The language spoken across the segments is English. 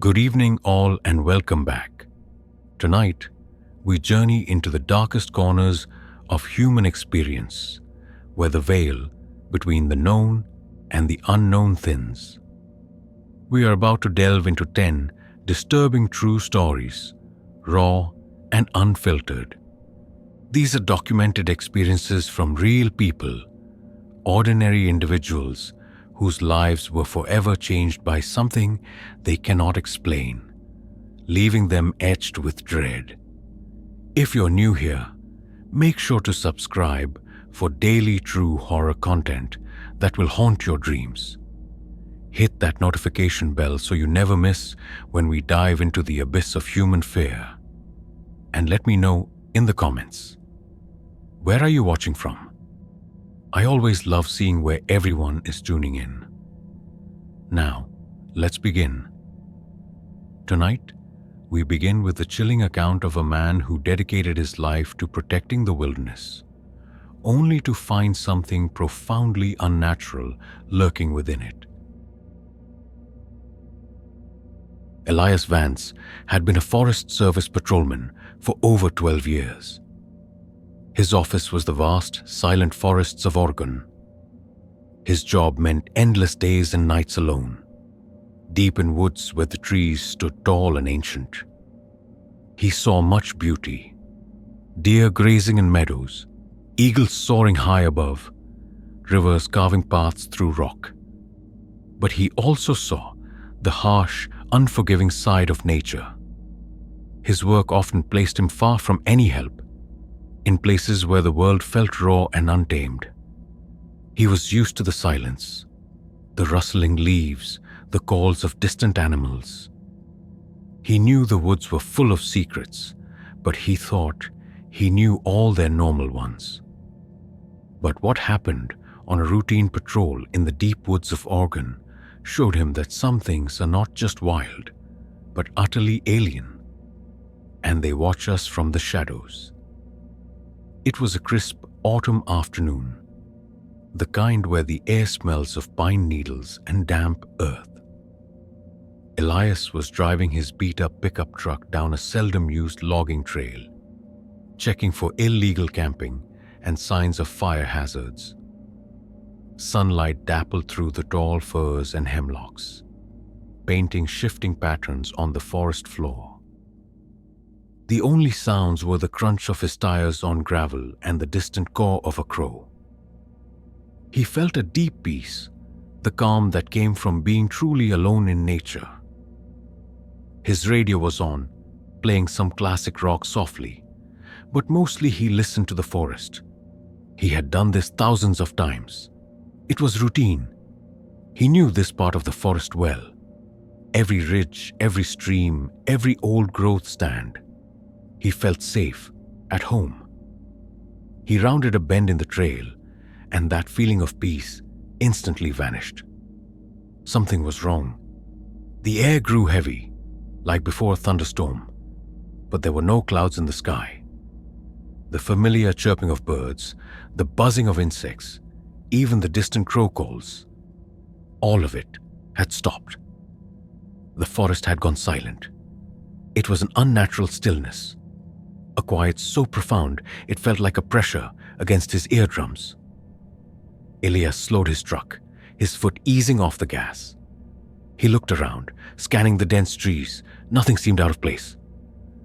Good evening, all, and welcome back. Tonight, we journey into the darkest corners of human experience, where the veil between the known and the unknown thins. We are about to delve into 10 disturbing true stories, raw and unfiltered. These are documented experiences from real people, ordinary individuals whose lives were forever changed by something they cannot explain, leaving them etched with dread. If you're new here, make sure to subscribe for daily true horror content that will haunt your dreams. Hit that notification bell so you never miss when we dive into the abyss of human fear. And let me know in the comments, where are you watching from? I always love seeing where everyone is tuning in. Now, let's begin. Tonight, we begin with the chilling account of a man who dedicated his life to protecting the wilderness, only to find something profoundly unnatural lurking within it. Elias Vance had been a Forest Service patrolman for over 12 years. His office was the vast, silent forests of Oregon. His job meant endless days and nights alone, deep in woods where the trees stood tall and ancient. He saw much beauty: deer grazing in meadows, eagles soaring high above, rivers carving paths through rock. But he also saw the harsh, unforgiving side of nature. His work often placed him far from any help, in places where the world felt raw and untamed. He was used to the silence, the rustling leaves, the calls of distant animals. He knew the woods were full of secrets, but he thought he knew all their normal ones. But what happened on a routine patrol in the deep woods of Oregon showed him that some things are not just wild, but utterly alien, and they watch us from the shadows. It was a crisp autumn afternoon, the kind where the air smells of pine needles and damp earth. Elias was driving his beat-up pickup truck down a seldom-used logging trail, checking for illegal camping and signs of fire hazards. Sunlight dappled through the tall firs and hemlocks, painting shifting patterns on the forest floor. The only sounds were the crunch of his tires on gravel and the distant caw of a crow. He felt a deep peace, the calm that came from being truly alone in nature. His radio was on, playing some classic rock softly, but mostly he listened to the forest. He had done this thousands of times. It was routine. He knew this part of the forest well. Every ridge, every stream, every old growth stand. He felt safe, at home. He rounded a bend in the trail, and that feeling of peace instantly vanished. Something was wrong. The air grew heavy, like before a thunderstorm, but there were no clouds in the sky. The familiar chirping of birds, the buzzing of insects, even the distant crow calls, all of it had stopped. The forest had gone silent. It was an unnatural stillness, a quiet so profound it felt like a pressure against his eardrums. Elias slowed his truck, his foot easing off the gas. He looked around, scanning the dense trees. Nothing seemed out of place.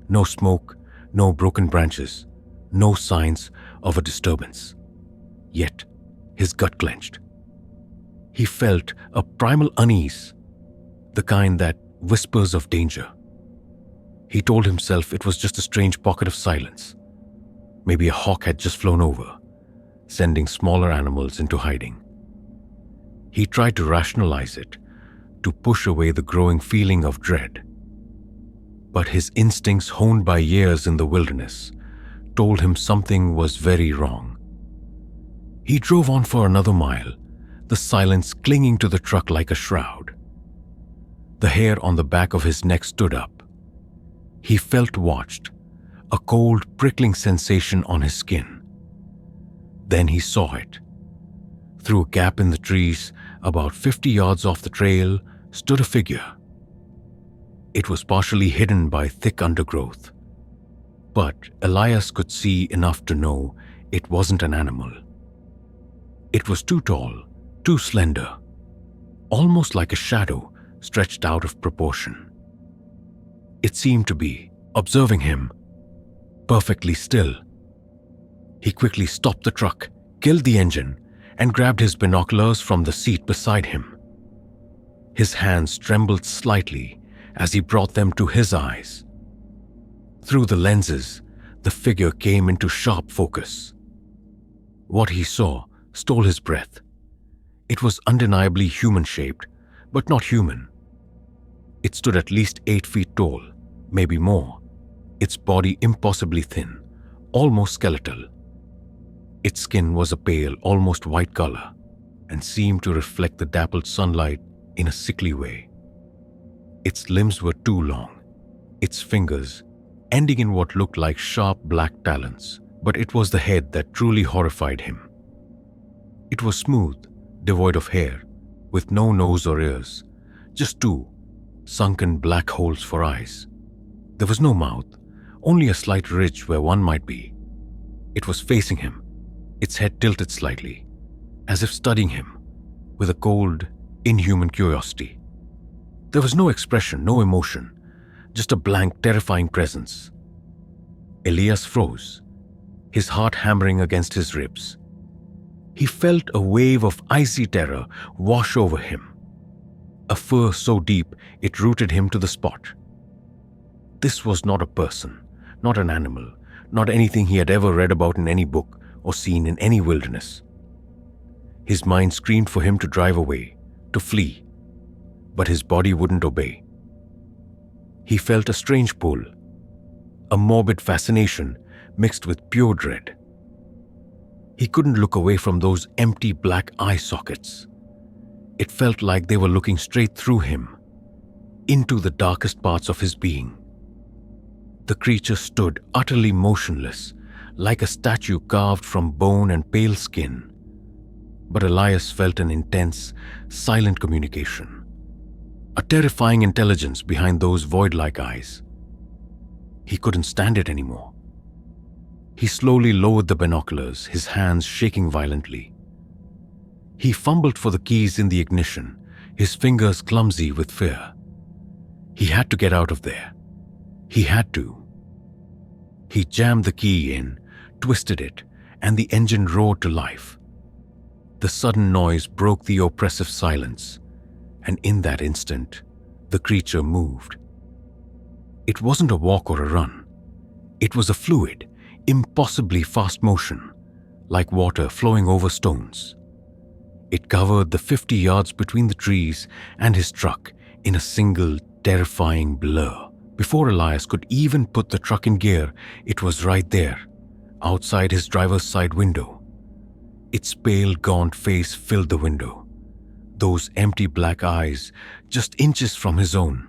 No smoke, no broken branches, no signs of a disturbance. Yet, his gut clenched. He felt a primal unease, the kind that whispers of danger. He told himself it was just a strange pocket of silence. Maybe a hawk had just flown over, sending smaller animals into hiding. He tried to rationalize it, to push away the growing feeling of dread. But his instincts, honed by years in the wilderness, told him something was very wrong. He drove on for another mile, the silence clinging to the truck like a shroud. The hair on the back of his neck stood up. He felt watched, a cold, prickling sensation on his skin. Then he saw it. Through a gap in the trees, about 50 yards off the trail, stood a figure. It was partially hidden by thick undergrowth, but Elias could see enough to know it wasn't an animal. It was too tall, too slender, almost like a shadow stretched out of proportion. It seemed to be observing him, perfectly still. He quickly stopped the truck, killed the engine, and grabbed his binoculars from the seat beside him. His hands trembled slightly as he brought them to his eyes. Through the lenses, the figure came into sharp focus. What he saw stole his breath. It was undeniably human-shaped, but not human. It stood at least 8 feet tall, maybe more, its body impossibly thin, almost skeletal. Its skin was a pale, almost white color, and seemed to reflect the dappled sunlight in a sickly way. Its limbs were too long, its fingers ending in what looked like sharp black talons, but it was the head that truly horrified him. It was smooth, devoid of hair, with no nose or ears, just 2 sunken black holes for eyes. There was no mouth, only a slight ridge where one might be. It was facing him, its head tilted slightly, as if studying him, with a cold, inhuman curiosity. There was no expression, no emotion, just a blank, terrifying presence. Elias froze, his heart hammering against his ribs. He felt a wave of icy terror wash over him, a fear so deep it rooted him to the spot. This was not a person, not an animal, not anything he had ever read about in any book or seen in any wilderness. His mind screamed for him to drive away, to flee, but his body wouldn't obey. He felt a strange pull, a morbid fascination mixed with pure dread. He couldn't look away from those empty black eye sockets. It felt like they were looking straight through him, into the darkest parts of his being. The creature stood utterly motionless, like a statue carved from bone and pale skin. But Elias felt an intense, silent communication, a terrifying intelligence behind those void-like eyes. He couldn't stand it anymore. He slowly lowered the binoculars, his hands shaking violently. He fumbled for the keys in the ignition, his fingers clumsy with fear. He had to get out of there. He had to. He jammed the key in, twisted it, and the engine roared to life. The sudden noise broke the oppressive silence, and in that instant, the creature moved. It wasn't a walk or a run. It was a fluid, impossibly fast motion, like water flowing over stones. It covered the 50 yards between the trees and his truck in a single, terrifying blur. Before Elias could even put the truck in gear, it was right there, outside his driver's side window. Its pale, gaunt face filled the window, those empty black eyes just inches from his own.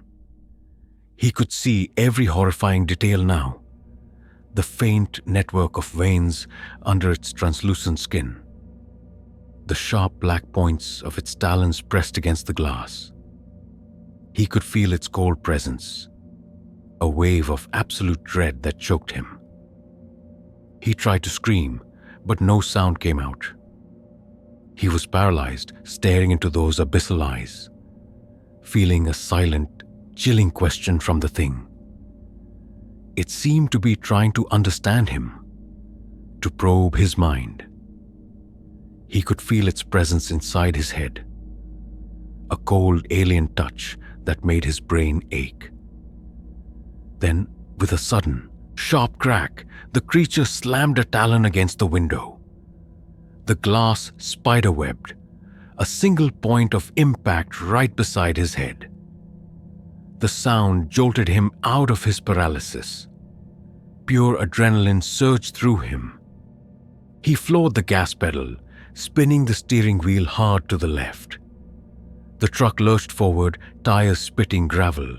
He could see every horrifying detail now, the faint network of veins under its translucent skin, the sharp black points of its talons pressed against the glass. He could feel its cold presence, a wave of absolute dread that choked him. He tried to scream, but no sound came out. He was paralyzed, staring into those abyssal eyes, feeling a silent, chilling question from the thing. It seemed to be trying to understand him, to probe his mind. He could feel its presence inside his head, a cold alien touch that made his brain ache. Then, with a sudden, sharp crack, the creature slammed a talon against the window. The glass spiderwebbed, a single point of impact right beside his head. The sound jolted him out of his paralysis. Pure adrenaline surged through him. He floored the gas pedal, spinning the steering wheel hard to the left. The truck lurched forward, tires spitting gravel.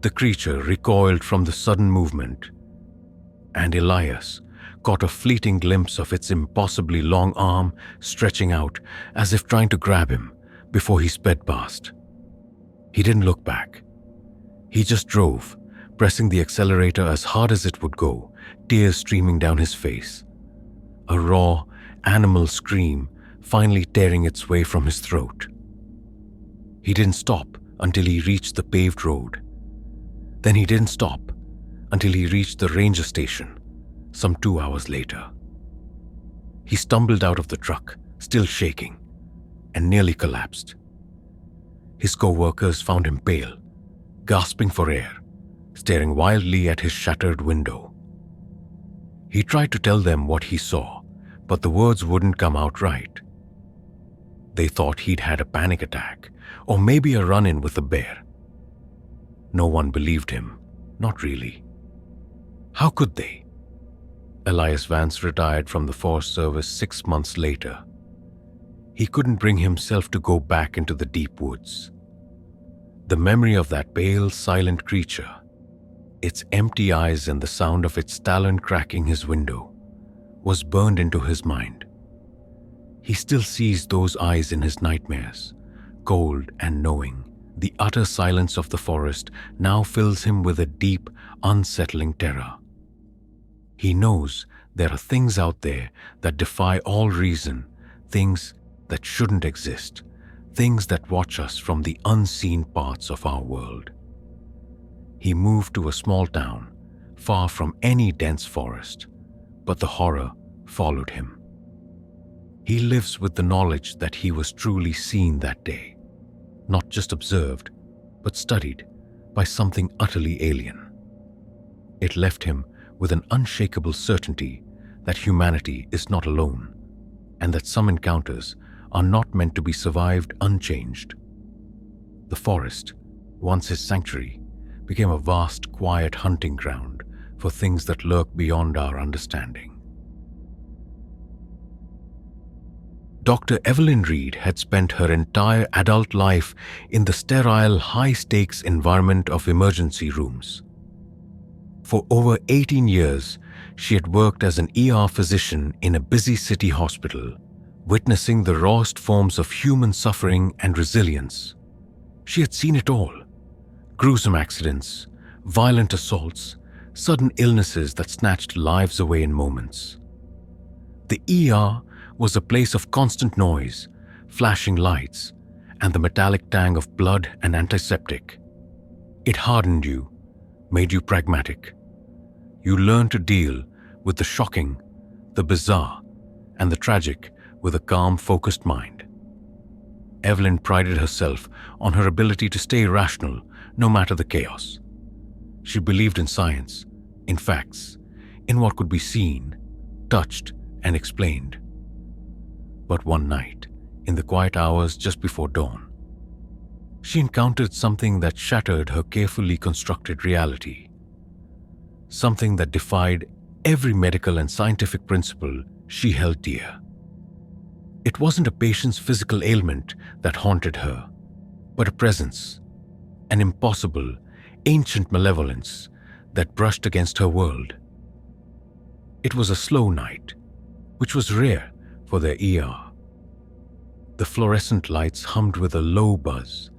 The creature recoiled from the sudden movement, and Elias caught a fleeting glimpse of its impossibly long arm stretching out as if trying to grab him before he sped past. He didn't look back. He just drove, pressing the accelerator as hard as it would go, tears streaming down his face. A raw, animal scream finally tearing its way from his throat. He didn't stop until he reached the paved road. Then he didn't stop until he reached the ranger station, some 2 hours later. He stumbled out of the truck, still shaking, and nearly collapsed. His co-workers found him pale, gasping for air, staring wildly at his shattered window. He tried to tell them what he saw, but the words wouldn't come out right. They thought he'd had a panic attack, or maybe a run-in with a bear. No one believed him, not really. How could they? Elias Vance retired from the Forest Service 6 months later. He couldn't bring himself to go back into the deep woods. The memory of that pale, silent creature, its empty eyes and the sound of its talon cracking his window, was burned into his mind. He still sees those eyes in his nightmares, cold and knowing. The utter silence of the forest now fills him with a deep, unsettling terror. He knows there are things out there that defy all reason, things that shouldn't exist, things that watch us from the unseen parts of our world. He moved to a small town, far from any dense forest, but the horror followed him. He lives with the knowledge that he was truly seen that day, not just observed, but studied by something utterly alien. It left him with an unshakable certainty that humanity is not alone, and that some encounters are not meant to be survived unchanged. The forest, once his sanctuary, became a vast, quiet hunting ground for things that lurk beyond our understanding. Dr. Evelyn Reed had spent her entire adult life in the sterile, high-stakes environment of emergency rooms. For over 18 years, she had worked as an ER physician in a busy city hospital, witnessing the rawest forms of human suffering and resilience. She had seen it all: gruesome accidents, violent assaults, sudden illnesses that snatched lives away in moments. The ER was a place of constant noise, flashing lights, and the metallic tang of blood and antiseptic. It hardened you, made you pragmatic. You learned to deal with the shocking, the bizarre, and the tragic with a calm, focused mind. Evelyn prided herself on her ability to stay rational no matter the chaos. She believed in science, in facts, in what could be seen, touched, and explained. But one night, in the quiet hours just before dawn, she encountered something that shattered her carefully constructed reality. Something that defied every medical and scientific principle she held dear. It wasn't a patient's physical ailment that haunted her, but a presence, an impossible, ancient malevolence that brushed against her world. It was a slow night, which was rare for their ER. The fluorescent lights hummed with a low buzz,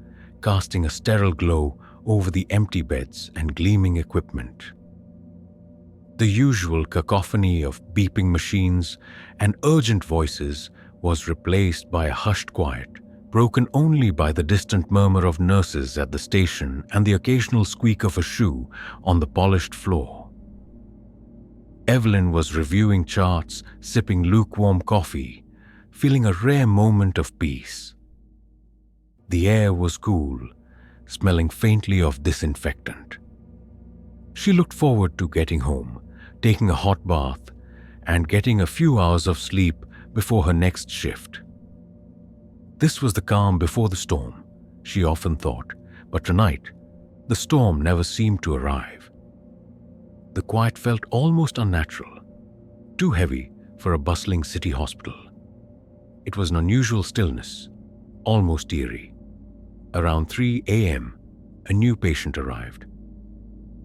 casting a sterile glow over the empty beds and gleaming equipment. The usual cacophony of beeping machines and urgent voices was replaced by a hushed quiet, broken only by the distant murmur of nurses at the station and the occasional squeak of a shoe on the polished floor. Evelyn was reviewing charts, sipping lukewarm coffee, feeling a rare moment of peace. The air was cool, smelling faintly of disinfectant. She looked forward to getting home, taking a hot bath, and getting a few hours of sleep before her next shift. This was the calm before the storm, she often thought, but tonight, the storm never seemed to arrive. The quiet felt almost unnatural, too heavy for a bustling city hospital. It was an unusual stillness, almost eerie. Around 3 a.m., a new patient arrived.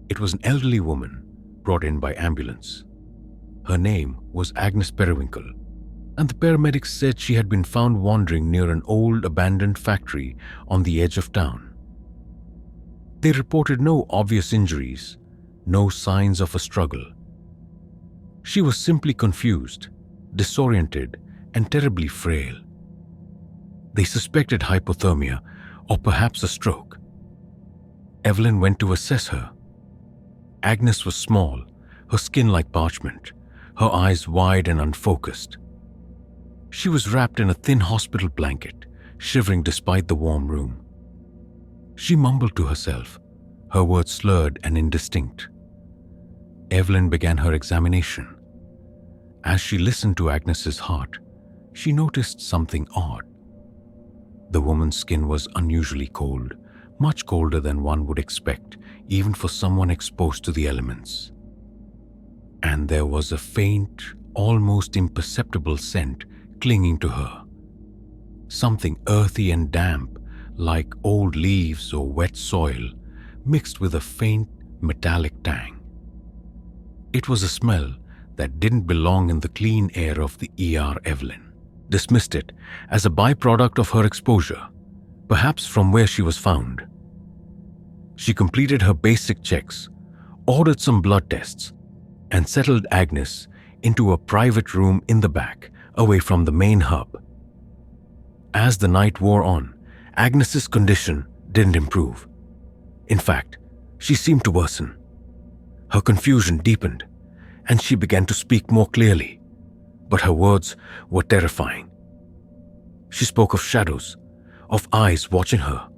It was an elderly woman brought in by ambulance. Her name was Agnes Periwinkle, and the paramedics said she had been found wandering near an old abandoned factory on the edge of town. They reported no obvious injuries, no signs of a struggle. She was simply confused, disoriented, and terribly frail. They suspected hypothermia or perhaps a stroke. Evelyn went to assess her. Agnes was small, her skin like parchment, her eyes wide and unfocused. She was wrapped in a thin hospital blanket, shivering despite the warm room. She mumbled to herself, her words slurred and indistinct. Evelyn began her examination. As she listened to Agnes's heart, she noticed something odd. The woman's skin was unusually cold, much colder than one would expect, even for someone exposed to the elements. And there was a faint, almost imperceptible scent clinging to her. Something earthy and damp, like old leaves or wet soil, mixed with a faint, metallic tang. It was a smell that didn't belong in the clean air of the ER. Evelyn dismissed it as a byproduct of her exposure, perhaps from where she was found. She completed her basic checks, ordered some blood tests, and settled Agnes into a private room in the back, away from the main hub. As the night wore on, Agnes's condition didn't improve. In fact, she seemed to worsen. Her confusion deepened, and she began to speak more clearly, but her words were terrifying. She spoke of shadows, of eyes watching her,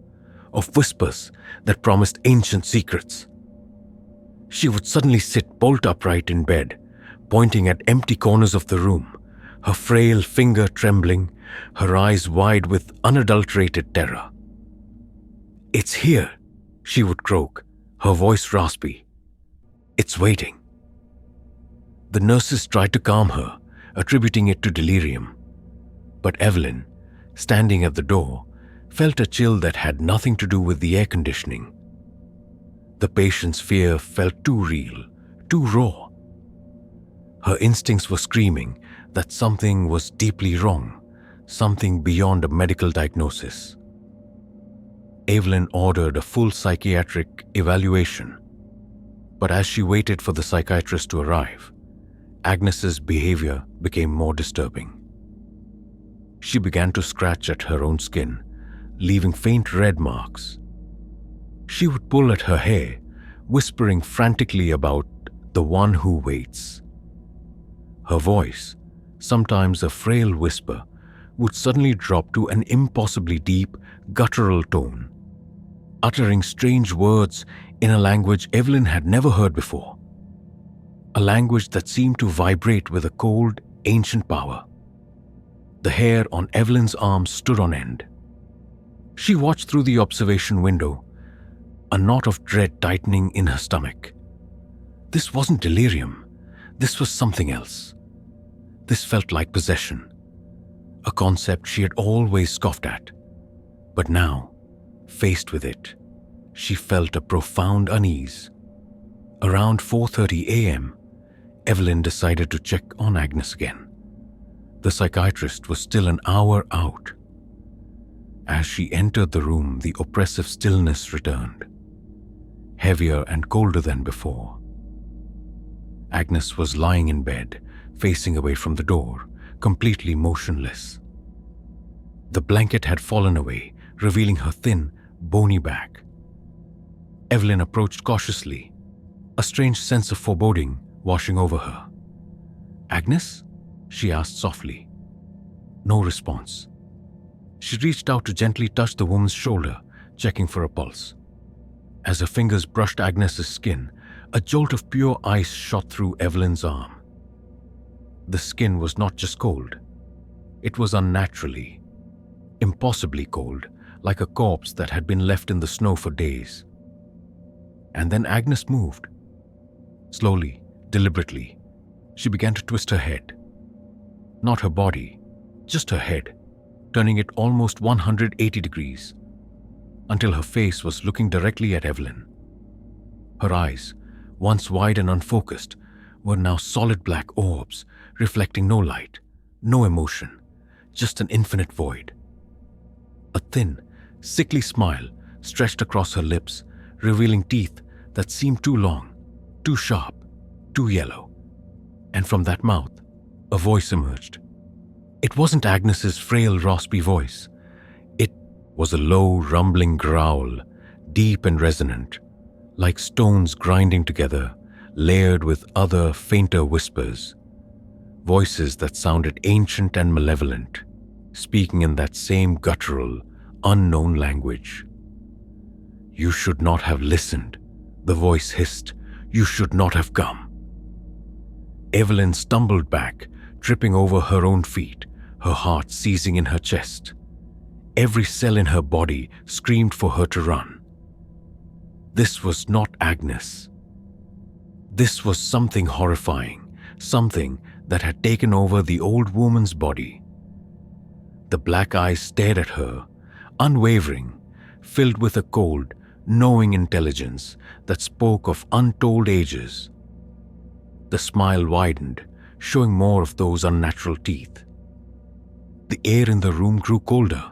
of whispers that promised ancient secrets. She would suddenly sit bolt upright in bed, pointing at empty corners of the room, her frail finger trembling, her eyes wide with unadulterated terror. "It's here," she would croak, her voice raspy. "It's waiting." The nurses tried to calm her, attributing it to delirium. But Evelyn, standing at the door, felt a chill that had nothing to do with the air conditioning. The patient's fear felt too real, too raw. Her instincts were screaming that something was deeply wrong, something beyond a medical diagnosis. Evelyn ordered a full psychiatric evaluation, but as she waited for the psychiatrist to arrive, Agnes's behavior became more disturbing. She began to scratch at her own skin, leaving faint red marks. She would pull at her hair, whispering frantically about the one who waits. Her voice, sometimes a frail whisper, would suddenly drop to an impossibly deep, guttural tone, uttering strange words in a language Evelyn had never heard before. A language that seemed to vibrate with a cold, ancient power. The hair on Evelyn's arms stood on end. She watched through the observation window, a knot of dread tightening in her stomach. This wasn't delirium. This was something else. This felt like possession, a concept she had always scoffed at. But now, faced with it, she felt a profound unease. Around 4:30 a.m., Evelyn decided to check on Agnes again. The psychiatrist was still an hour out. As she entered the room, the oppressive stillness returned, heavier and colder than before. Agnes was lying in bed, facing away from the door, completely motionless. The blanket had fallen away, revealing her thin, bony back. Evelyn approached cautiously, a strange sense of foreboding washing over her. "Agnes?" she asked softly. No response. She reached out to gently touch the woman's shoulder, checking for a pulse. As her fingers brushed Agnes's skin, a jolt of pure ice shot through Evelyn's arm. The skin was not just cold. It was unnaturally, impossibly cold, like a corpse that had been left in the snow for days. And then Agnes moved. Slowly, deliberately, she began to twist her head. Not her body, just her head, turning it almost 180 degrees, until her face was looking directly at Evelyn. Her eyes, once wide and unfocused, were now solid black orbs, reflecting no light, no emotion, just an infinite void. A thin, sickly smile stretched across her lips, revealing teeth that seemed too long, too sharp, too yellow. And from that mouth, a voice emerged. It wasn't Agnes's frail, raspy voice. It was a low, rumbling growl, deep and resonant, like stones grinding together, layered with other, fainter whispers. Voices that sounded ancient and malevolent, speaking in that same guttural, unknown language. "You should not have listened," the voice hissed. "You should not have come." Evelyn stumbled back, tripping over her own feet, her heart seizing in her chest. Every cell in her body screamed for her to run. This was not Agnes. This was something horrifying, something that had taken over the old woman's body. The black eyes stared at her, unwavering, filled with a cold, knowing intelligence that spoke of untold ages. The smile widened, showing more of those unnatural teeth. The air in the room grew colder,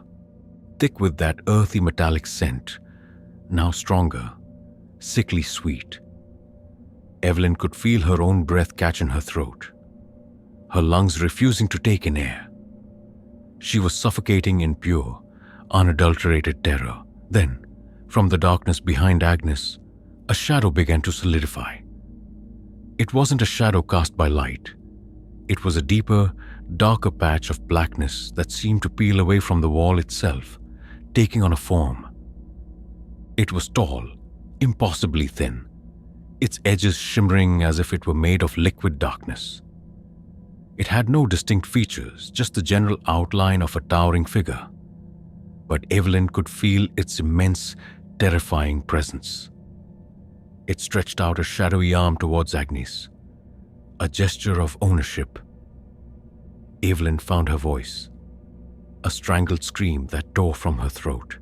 thick with that earthy metallic scent, now stronger, sickly sweet. Evelyn could feel her own breath catch in her throat, her lungs refusing to take in air. She was suffocating in pure, unadulterated terror. Then, from the darkness behind Agnes, a shadow began to solidify. It wasn't a shadow cast by light. It was a deeper, darker patch of blackness that seemed to peel away from the wall itself, taking on a form. It was tall, impossibly thin, its edges shimmering as if it were made of liquid darkness. It had no distinct features, just the general outline of a towering figure. But Evelyn could feel its immense, terrifying presence. It stretched out a shadowy arm towards Agnes, a gesture of ownership. Evelyn found her voice, a strangled scream that tore from her throat.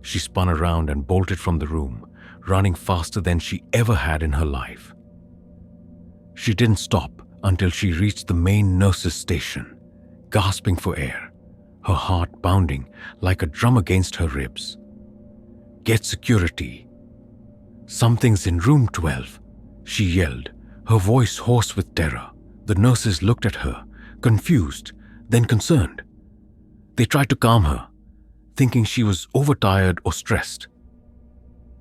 She spun around and bolted from the room, running faster than she ever had in her life. She didn't stop until she reached the main nurse's station, gasping for air, her heart pounding like a drum against her ribs. "Get security. Something's in room 12, she yelled, her voice hoarse with terror. The nurses looked at her, confused, then concerned. They tried to calm her, thinking she was overtired or stressed.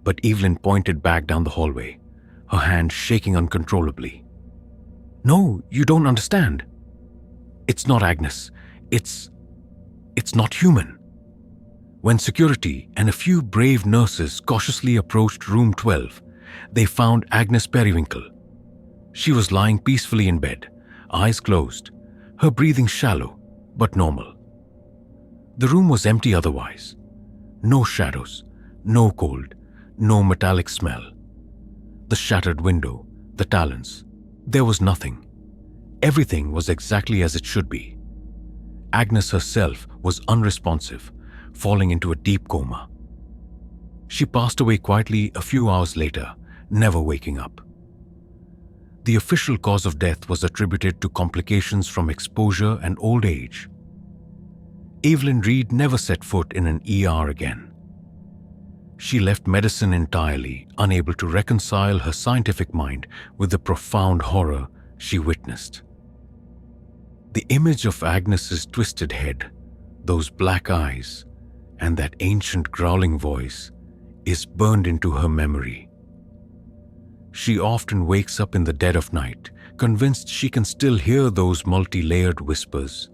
But Evelyn pointed back down the hallway, her hand shaking uncontrollably. "No, you don't understand. It's not Agnes. It's not human." When security and a few brave nurses cautiously approached room 12, they found Agnes Periwinkle. She was lying peacefully in bed, eyes closed, her breathing shallow but normal. The room was empty otherwise. No shadows, no cold, no metallic smell. The shattered window, the talons, there was nothing. Everything was exactly as it should be. Agnes herself was unresponsive, falling into a deep coma. She passed away quietly a few hours later, never waking up. The official cause of death was attributed to complications from exposure and old age. Evelyn Reed never set foot in an ER again. She left medicine entirely, unable to reconcile her scientific mind with the profound horror she witnessed. The image of Agnes's twisted head, those black eyes, and that ancient growling voice is burned into her memory. She often wakes up in the dead of night, convinced she can still hear those multi-layered whispers,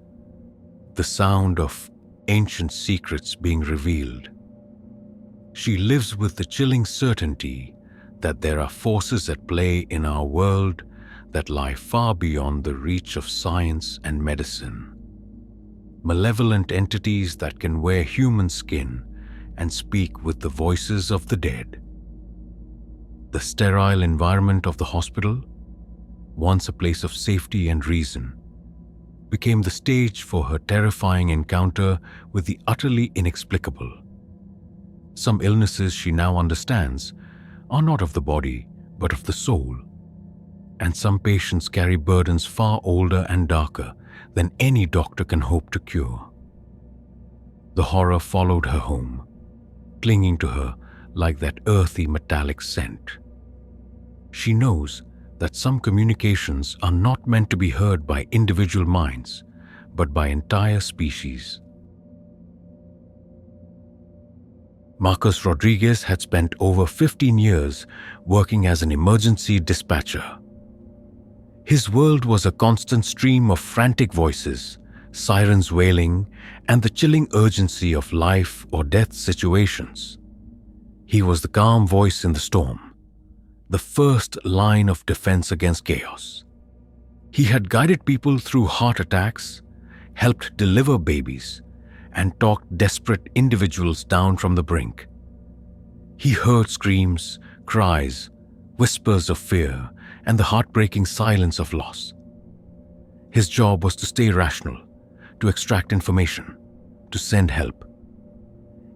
the sound of ancient secrets being revealed. She lives with the chilling certainty that there are forces at play in our world that lie far beyond the reach of science and medicine. Malevolent entities that can wear human skin and speak with the voices of the dead. The sterile environment of the hospital, once a place of safety and reason, became the stage for her terrifying encounter with the utterly inexplicable. Some illnesses she now understands are not of the body, but of the soul. And some patients carry burdens far older and darker than any doctor can hope to cure. The horror followed her home, clinging to her like that earthy metallic scent. She knows that some communications are not meant to be heard by individual minds, but by entire species. Marcus Rodriguez had spent over 15 years working as an emergency dispatcher. His world was a constant stream of frantic voices, sirens wailing, and the chilling urgency of life or death situations. He was the calm voice in the storm, the first line of defense against chaos. He had guided people through heart attacks, helped deliver babies, and talked desperate individuals down from the brink. He heard screams, cries, whispers of fear, and the heartbreaking silence of loss. His job was to stay rational, to extract information, to send help.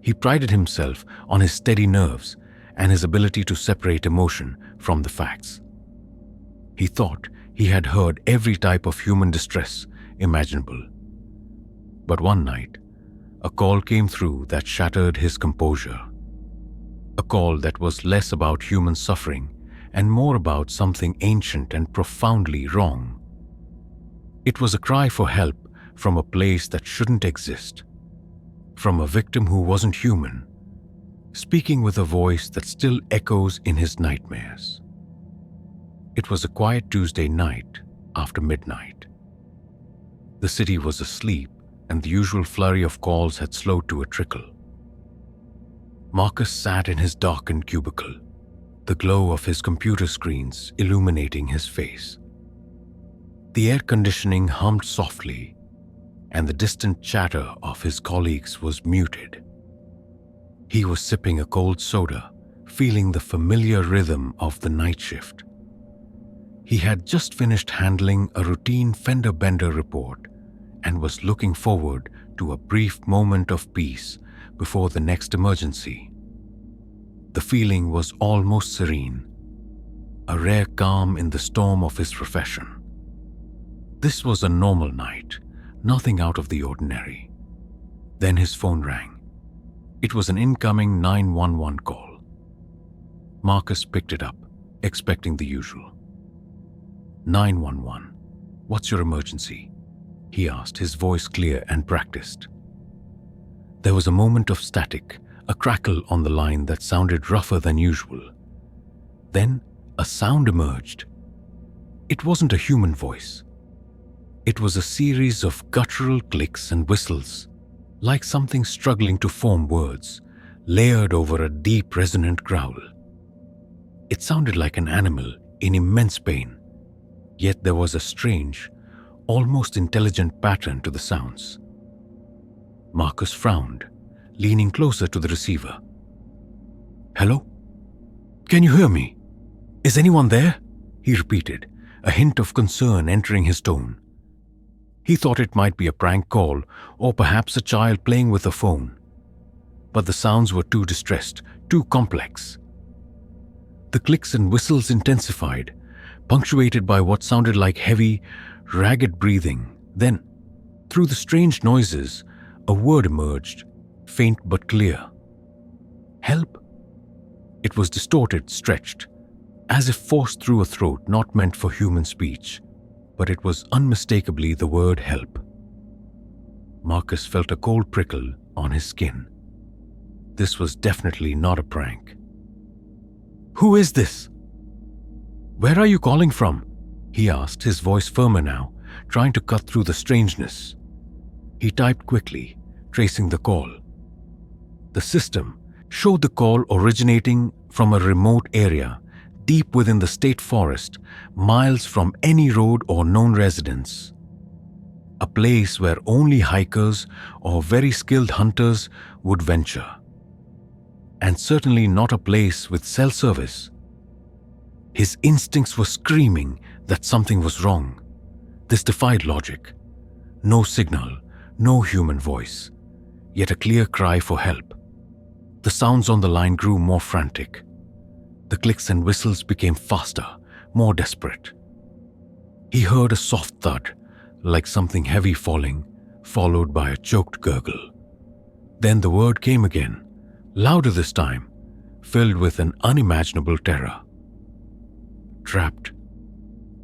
He prided himself on his steady nerves and his ability to separate emotion from the facts. He thought he had heard every type of human distress imaginable. But one night, a call came through that shattered his composure. A call that was less about human suffering and more about something ancient and profoundly wrong. It was a cry for help from a place that shouldn't exist, from a victim who wasn't human, speaking with a voice that still echoes in his nightmares. It was a quiet Tuesday night after midnight. The city was asleep and the usual flurry of calls had slowed to a trickle. Marcus sat in his darkened cubicle, the glow of his computer screens illuminating his face. The air conditioning hummed softly, and the distant chatter of his colleagues was muted. He was sipping a cold soda, feeling the familiar rhythm of the night shift. He had just finished handling a routine fender bender report and was looking forward to a brief moment of peace before the next emergency. The feeling was almost serene, a rare calm in the storm of his profession. This was a normal night, nothing out of the ordinary. Then his phone rang. It was an incoming 911 call. Marcus picked it up, expecting the usual. 911, what's your emergency? He asked, his voice clear and practiced. There was a moment of static, a crackle on the line that sounded rougher than usual. Then a sound emerged. It wasn't a human voice. It was a series of guttural clicks and whistles, like something struggling to form words, layered over a deep resonant growl. It sounded like an animal in immense pain, yet there was a strange, almost intelligent pattern to the sounds. Marcus frowned, leaning closer to the receiver. "Hello? Can you hear me? Is anyone there?" he repeated, a hint of concern entering his tone. He thought it might be a prank call or perhaps a child playing with a phone. But the sounds were too distressed, too complex. The clicks and whistles intensified, punctuated by what sounded like heavy, ragged breathing. Then, through the strange noises, a word emerged, faint but clear. "Help." It was distorted, stretched, as if forced through a throat not meant for human speech, but it was unmistakably the word help. Marcus felt a cold prickle on his skin. This was definitely not a prank. "Who is this? Where are you calling from?" he asked, his voice firmer now, trying to cut through the strangeness. He typed quickly, tracing the call. The system showed the call originating from a remote area deep within the state forest, miles from any road or known residents. A place where only hikers or very skilled hunters would venture. And certainly not a place with cell service. His instincts were screaming that something was wrong. This defied logic. No signal, no human voice, yet a clear cry for help. The sounds on the line grew more frantic. The clicks and whistles became faster, more desperate. He heard a soft thud, like something heavy falling, followed by a choked gurgle. Then the word came again, louder this time, filled with an unimaginable terror. Trapped.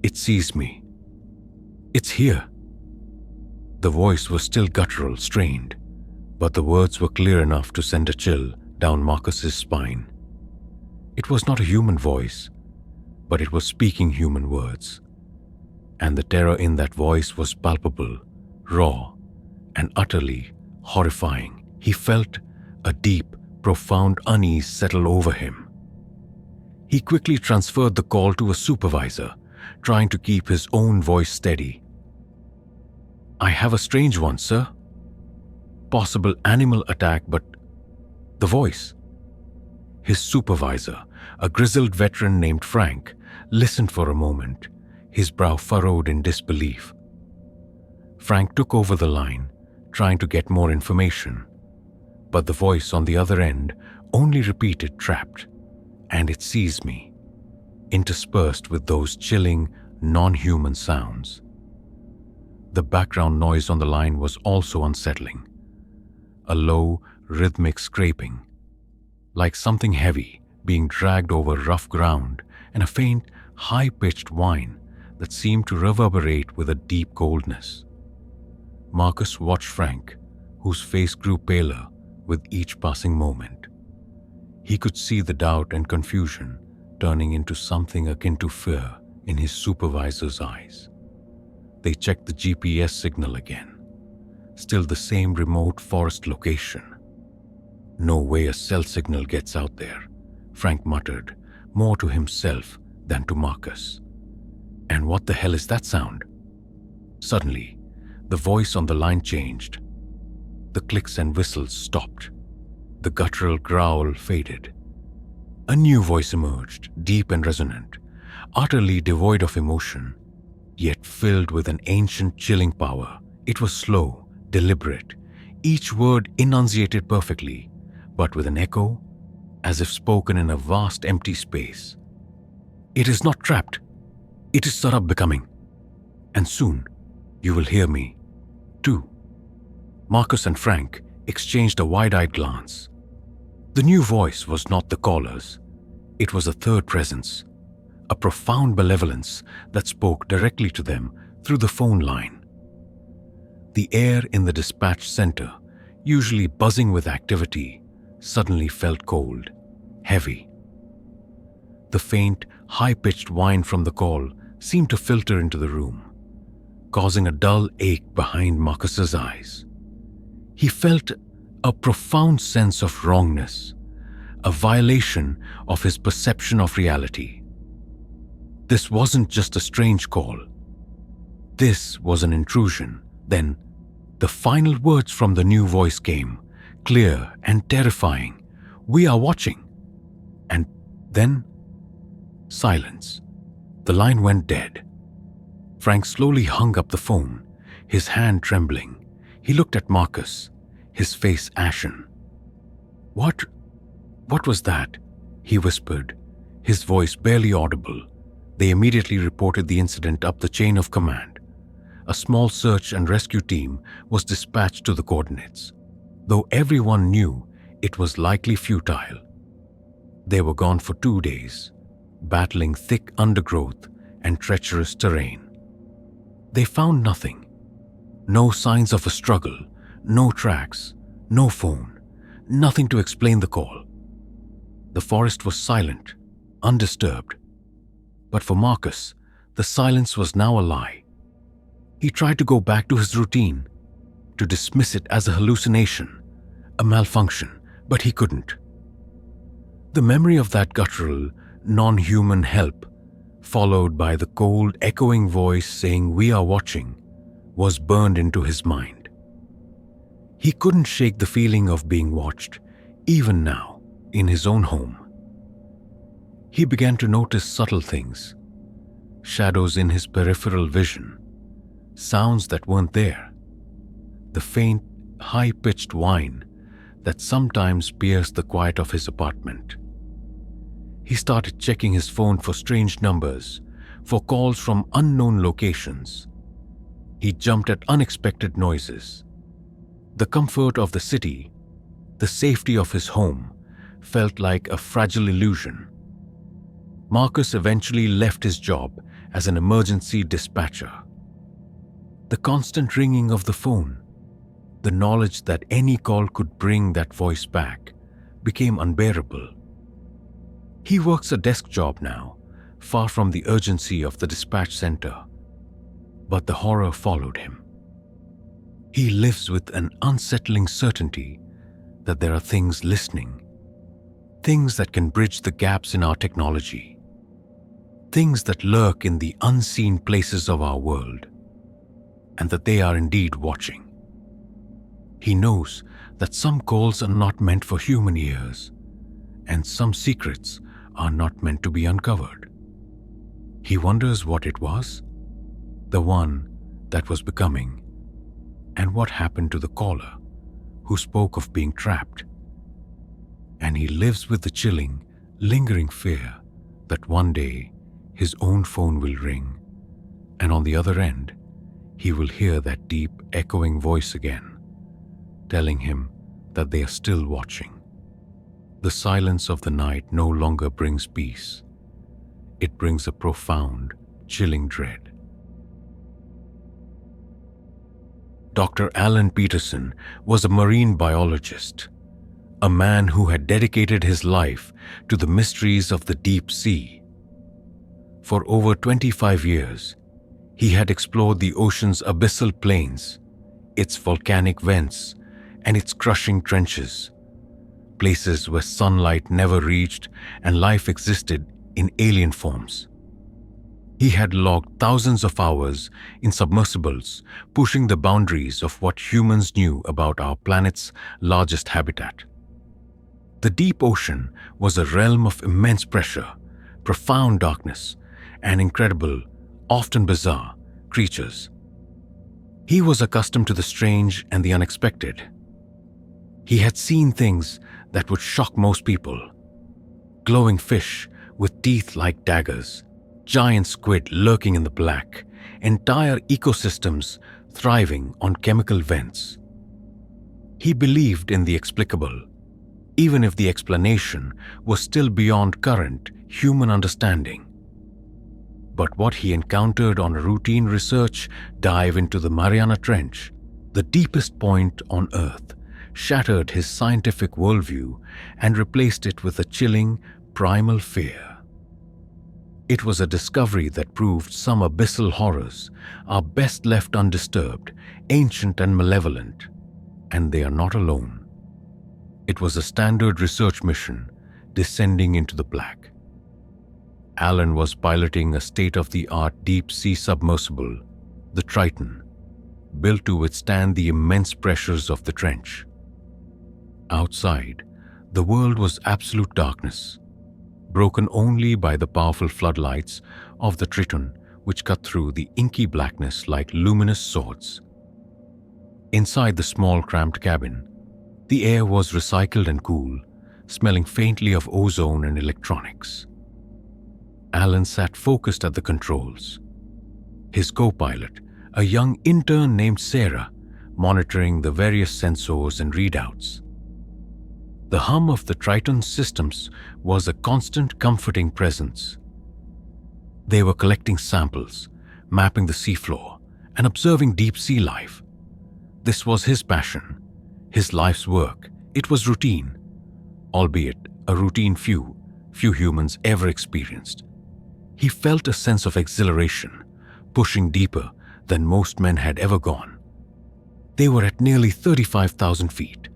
It sees me. It's here. The voice was still guttural, strained, but the words were clear enough to send a chill down Marcus's spine. It was not a human voice, but it was speaking human words. And the terror in that voice was palpable, raw, and utterly horrifying. He felt a deep, profound unease settle over him. He quickly transferred the call to a supervisor, trying to keep his own voice steady. "I have a strange one, sir. Possible animal attack, but the voice." His supervisor, a grizzled veteran named Frank, listened for a moment, his brow furrowed in disbelief. Frank took over the line, trying to get more information, but the voice on the other end only repeated "trapped," and "it sees me," interspersed with those chilling, non-human sounds. The background noise on the line was also unsettling. A low, rhythmic scraping, like something heavy being dragged over rough ground, and a faint, high-pitched whine that seemed to reverberate with a deep coldness. Marcus watched Frank, whose face grew paler with each passing moment. He could see the doubt and confusion turning into something akin to fear in his supervisor's eyes. They checked the GPS signal again. Still the same remote forest location. "No way a cell signal gets out there," Frank muttered, more to himself than to Marcus. "And what the hell is that sound?" Suddenly, the voice on the line changed. The clicks and whistles stopped. The guttural growl faded. A new voice emerged, deep and resonant, utterly devoid of emotion, yet filled with an ancient chilling power. It was slow, deliberate, each word enunciated perfectly, but with an echo, as if spoken in a vast empty space. "It is not trapped. It is Sarab becoming. And soon, you will hear me, too." Marcus and Frank exchanged a wide-eyed glance. The new voice was not the caller's. It was a third presence, a profound benevolence that spoke directly to them through the phone line. The air in the dispatch center, usually buzzing with activity, suddenly felt cold, heavy. The faint, high-pitched whine from the call seemed to filter into the room, causing a dull ache behind Marcus's eyes. He felt a profound sense of wrongness, a violation of his perception of reality. This wasn't just a strange call. This was an intrusion. Then, the final words from the new voice came, clear and terrifying. "We are watching." And then, silence. The line went dead. Frank slowly hung up the phone, his hand trembling. He looked at Marcus, his face ashen. What was that?" he whispered, his voice barely audible. They immediately reported the incident up the chain of command. A small search and rescue team was dispatched to the coordinates, though everyone knew it was likely futile. They were gone for 2 days, battling thick undergrowth and treacherous terrain. They found nothing. No signs of a struggle, no tracks, no phone, nothing to explain the call. The forest was silent, undisturbed. But for Marcus, the silence was now a lie. He tried to go back to his routine, to dismiss it as a hallucination, a malfunction, but he couldn't. The memory of that guttural, non-human help, followed by the cold, echoing voice saying "we are watching," was burned into his mind. He couldn't shake the feeling of being watched, even now, in his own home. He began to notice subtle things, shadows in his peripheral vision, sounds that weren't there, the faint, high-pitched whine that sometimes pierced the quiet of his apartment. He started checking his phone for strange numbers, for calls from unknown locations. He jumped at unexpected noises. The comfort of the city, the safety of his home, felt like a fragile illusion. Marcus eventually left his job as an emergency dispatcher. The constant ringing of the phone, the knowledge that any call could bring that voice back, became unbearable. He works a desk job now, far from the urgency of the dispatch center. But the horror followed him. He lives with an unsettling certainty that there are things listening, things that can bridge the gaps in our technology, things that lurk in the unseen places of our world, and that they are indeed watching. He knows that some calls are not meant for human ears, and some secrets are not meant to be uncovered. He wonders what it was, the one that was becoming, and what happened to the caller who spoke of being trapped. And he lives with the chilling, lingering fear that one day his own phone will ring, and on the other end, he will hear that deep, echoing voice again, telling him that they are still watching. The silence of the night no longer brings peace. It brings a profound, chilling dread. Dr. Alan Peterson was a marine biologist, a man who had dedicated his life to the mysteries of the deep sea. For over 25 years, he had explored the ocean's abyssal plains, its volcanic vents, and its crushing trenches, places where sunlight never reached and life existed in alien forms. He had logged thousands of hours in submersibles, pushing the boundaries of what humans knew about our planet's largest habitat. The deep ocean was a realm of immense pressure, profound darkness, and incredible, often bizarre, creatures. He was accustomed to the strange and the unexpected. He had seen things that would shock most people: glowing fish with teeth like daggers, giant squid lurking in the black, entire ecosystems thriving on chemical vents. He believed in the explicable, even if the explanation was still beyond current human understanding. But what he encountered on a routine research dive into the Mariana Trench, the deepest point on Earth, shattered his scientific worldview and replaced it with a chilling, primal fear. It was a discovery that proved some abyssal horrors are best left undisturbed, ancient and malevolent, and they are not alone. It was a standard research mission descending into the black. Alan was piloting a state-of-the-art deep-sea submersible, the Triton, built to withstand the immense pressures of the trench. Outside, the world was absolute darkness, broken only by the powerful floodlights of the Triton, which cut through the inky blackness like luminous swords. Inside the small, cramped cabin, the air was recycled and cool, smelling faintly of ozone and electronics. Alan sat focused at the controls. His co-pilot, a young intern named Sarah, monitoring the various sensors and readouts. The hum of the Triton's systems was a constant, comforting presence. They were collecting samples, mapping the seafloor, and observing deep-sea life. This was his passion, his life's work. It was routine, albeit a routine few humans ever experienced. He felt a sense of exhilaration, pushing deeper than most men had ever gone. They were at nearly 35,000 feet,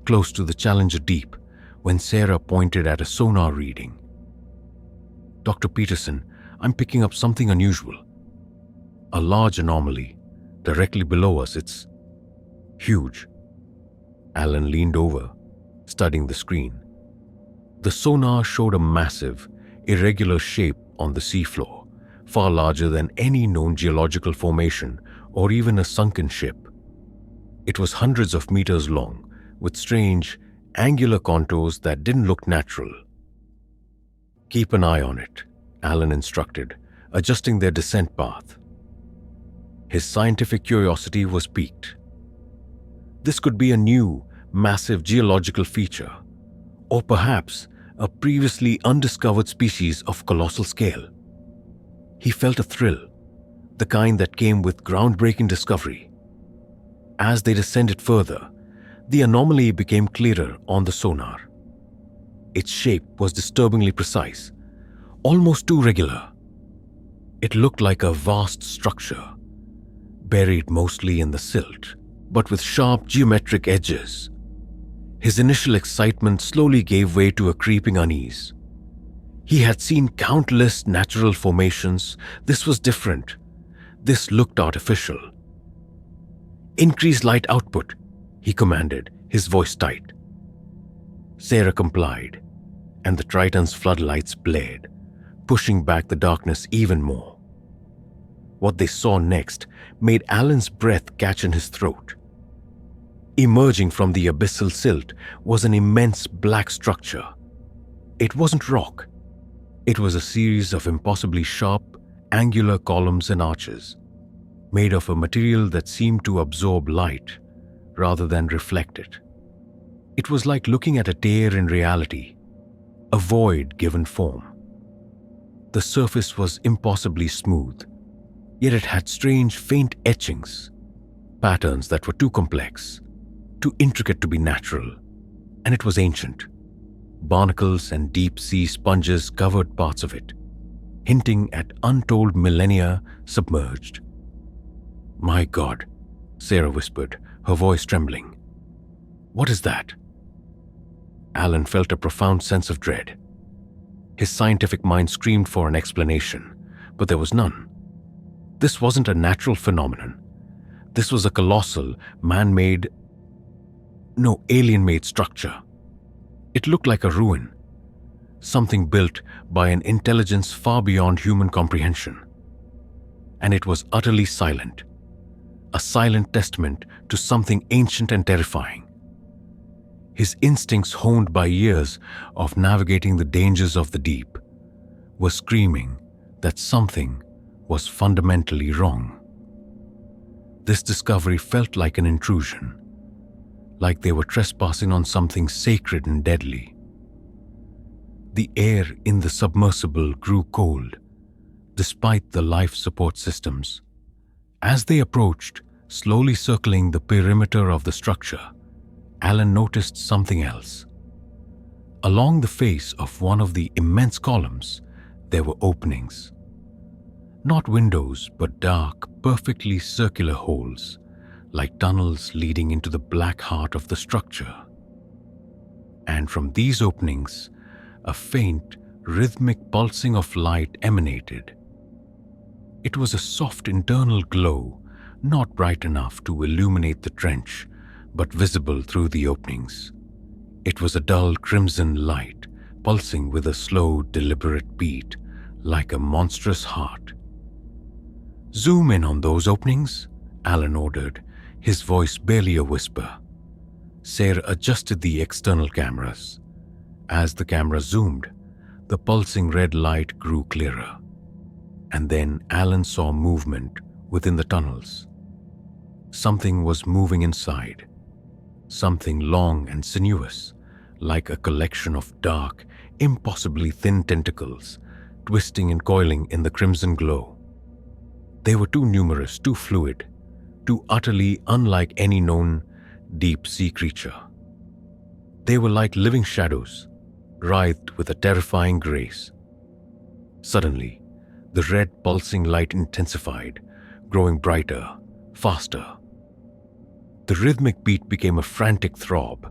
close to the Challenger Deep, when Sarah pointed at a sonar reading. "Dr. Peterson, I'm picking up something unusual. A large anomaly, directly below us. It's huge." Alan leaned over, studying the screen. The sonar showed a massive, irregular shape on the seafloor, far larger than any known geological formation or even a sunken ship. It was hundreds of meters long, with strange, angular contours that didn't look natural. "Keep an eye on it," Alan instructed, adjusting their descent path. His scientific curiosity was piqued. This could be a new, massive geological feature, or perhaps a previously undiscovered species of colossal scale. He felt a thrill, the kind that came with groundbreaking discovery. As they descended further, the anomaly became clearer on the sonar. Its shape was disturbingly precise, almost too regular. It looked like a vast structure, buried mostly in the silt, but with sharp geometric edges. His initial excitement slowly gave way to a creeping unease. He had seen countless natural formations. This was different. This looked artificial. "Increase light output," he commanded, his voice tight. Sarah complied, and the Triton's floodlights blared, pushing back the darkness even more. What they saw next made Alan's breath catch in his throat. Emerging from the abyssal silt was an immense black structure. It wasn't rock. It was a series of impossibly sharp, angular columns and arches, made of a material that seemed to absorb light rather than reflect it. It was like looking at a tear in reality, a void given form. The surface was impossibly smooth, yet it had strange, faint etchings, patterns that were too complex, too intricate to be natural, and it was ancient. Barnacles and deep-sea sponges covered parts of it, hinting at untold millennia submerged. "My God," Sarah whispered, her voice trembling. "What is that?" Alan felt a profound sense of dread. His scientific mind screamed for an explanation, but there was none. This wasn't a natural phenomenon. This was a colossal, man-made, no, alien-made structure. It looked like a ruin, something built by an intelligence far beyond human comprehension. And it was utterly silent, a silent testament to something ancient and terrifying. His instincts, honed by years of navigating the dangers of the deep, were screaming that something was fundamentally wrong. This discovery felt like an intrusion, like they were trespassing on something sacred and deadly. The air in the submersible grew cold, despite the life support systems. As they approached, slowly circling the perimeter of the structure, Alan noticed something else. Along the face of one of the immense columns, there were openings. Not windows, but dark, perfectly circular holes, like tunnels leading into the black heart of the structure. And from these openings, a faint, rhythmic pulsing of light emanated. It was a soft internal glow, not bright enough to illuminate the trench, but visible through the openings. It was a dull crimson light, pulsing with a slow, deliberate beat, like a monstrous heart. "Zoom in on those openings," Alan ordered, his voice barely a whisper. Sarah adjusted the external cameras. As the camera zoomed, the pulsing red light grew clearer. And then Alan saw movement within the tunnels. Something was moving inside. Something long and sinuous, like a collection of dark, impossibly thin tentacles, twisting and coiling in the crimson glow. They were too numerous, too fluid, too utterly unlike any known deep-sea creature. They were like living shadows, writhed with a terrifying grace. Suddenly, the red pulsing light intensified, growing brighter, faster. The rhythmic beat became a frantic throb.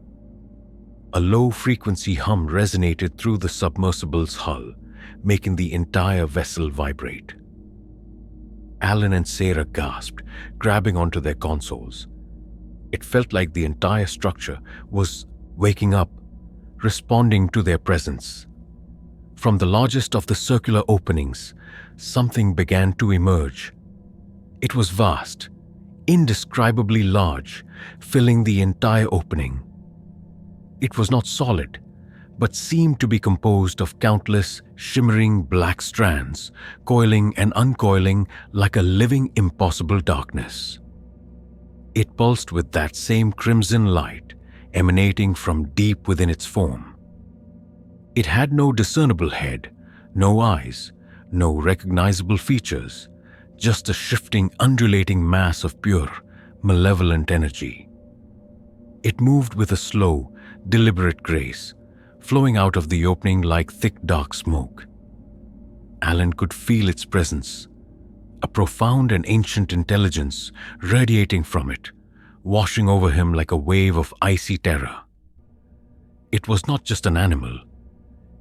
A low-frequency hum resonated through the submersible's hull, making the entire vessel vibrate. Alan and Sarah gasped, grabbing onto their consoles. It felt like the entire structure was waking up, responding to their presence. From the largest of the circular openings, something began to emerge. It was vast, indescribably large, filling the entire opening. It was not solid, but seemed to be composed of countless shimmering black strands, coiling and uncoiling like a living, impossible darkness. It pulsed with that same crimson light, emanating from deep within its form. It had no discernible head, no eyes, no recognizable features, just a shifting, undulating mass of pure, malevolent energy. It moved with a slow, deliberate grace, flowing out of the opening like thick, dark smoke. Alan could feel its presence, a profound and ancient intelligence radiating from it, washing over him like a wave of icy terror. It was not just an animal,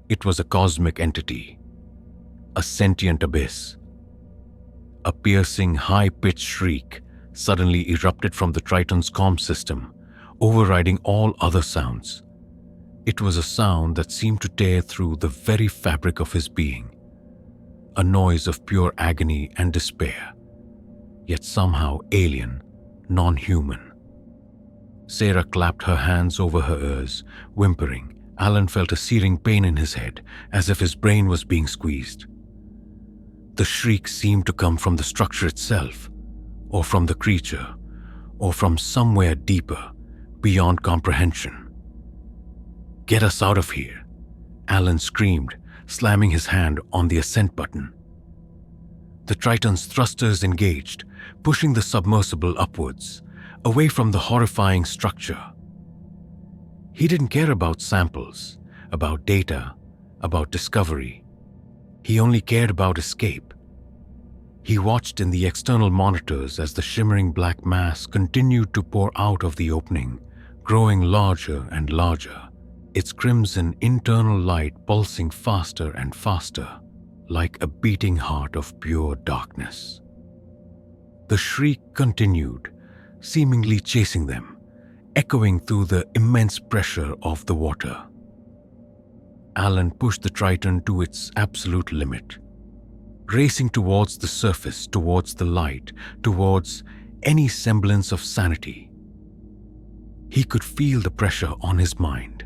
it was a cosmic entity, a sentient abyss. A piercing, high-pitched shriek suddenly erupted from the Triton's comm system, overriding all other sounds. It was a sound that seemed to tear through the very fabric of his being, a noise of pure agony and despair, yet somehow alien, non-human. Sarah clapped her hands over her ears, whimpering. Alan felt a searing pain in his head, as if his brain was being squeezed. The shriek seemed to come from the structure itself, or from the creature, or from somewhere deeper, beyond comprehension. "Get us out of here," Alan screamed, slamming his hand on the ascent button. The Triton's thrusters engaged, pushing the submersible upwards, away from the horrifying structure. He didn't care about samples, about data, about discovery. He only cared about escape. He watched in the external monitors as the shimmering black mass continued to pour out of the opening, growing larger and larger, its crimson internal light pulsing faster and faster, like a beating heart of pure darkness. The shriek continued, seemingly chasing them, echoing through the immense pressure of the water. Alan pushed the Triton to its absolute limit, racing towards the surface, towards the light, towards any semblance of sanity. He could feel the pressure on his mind,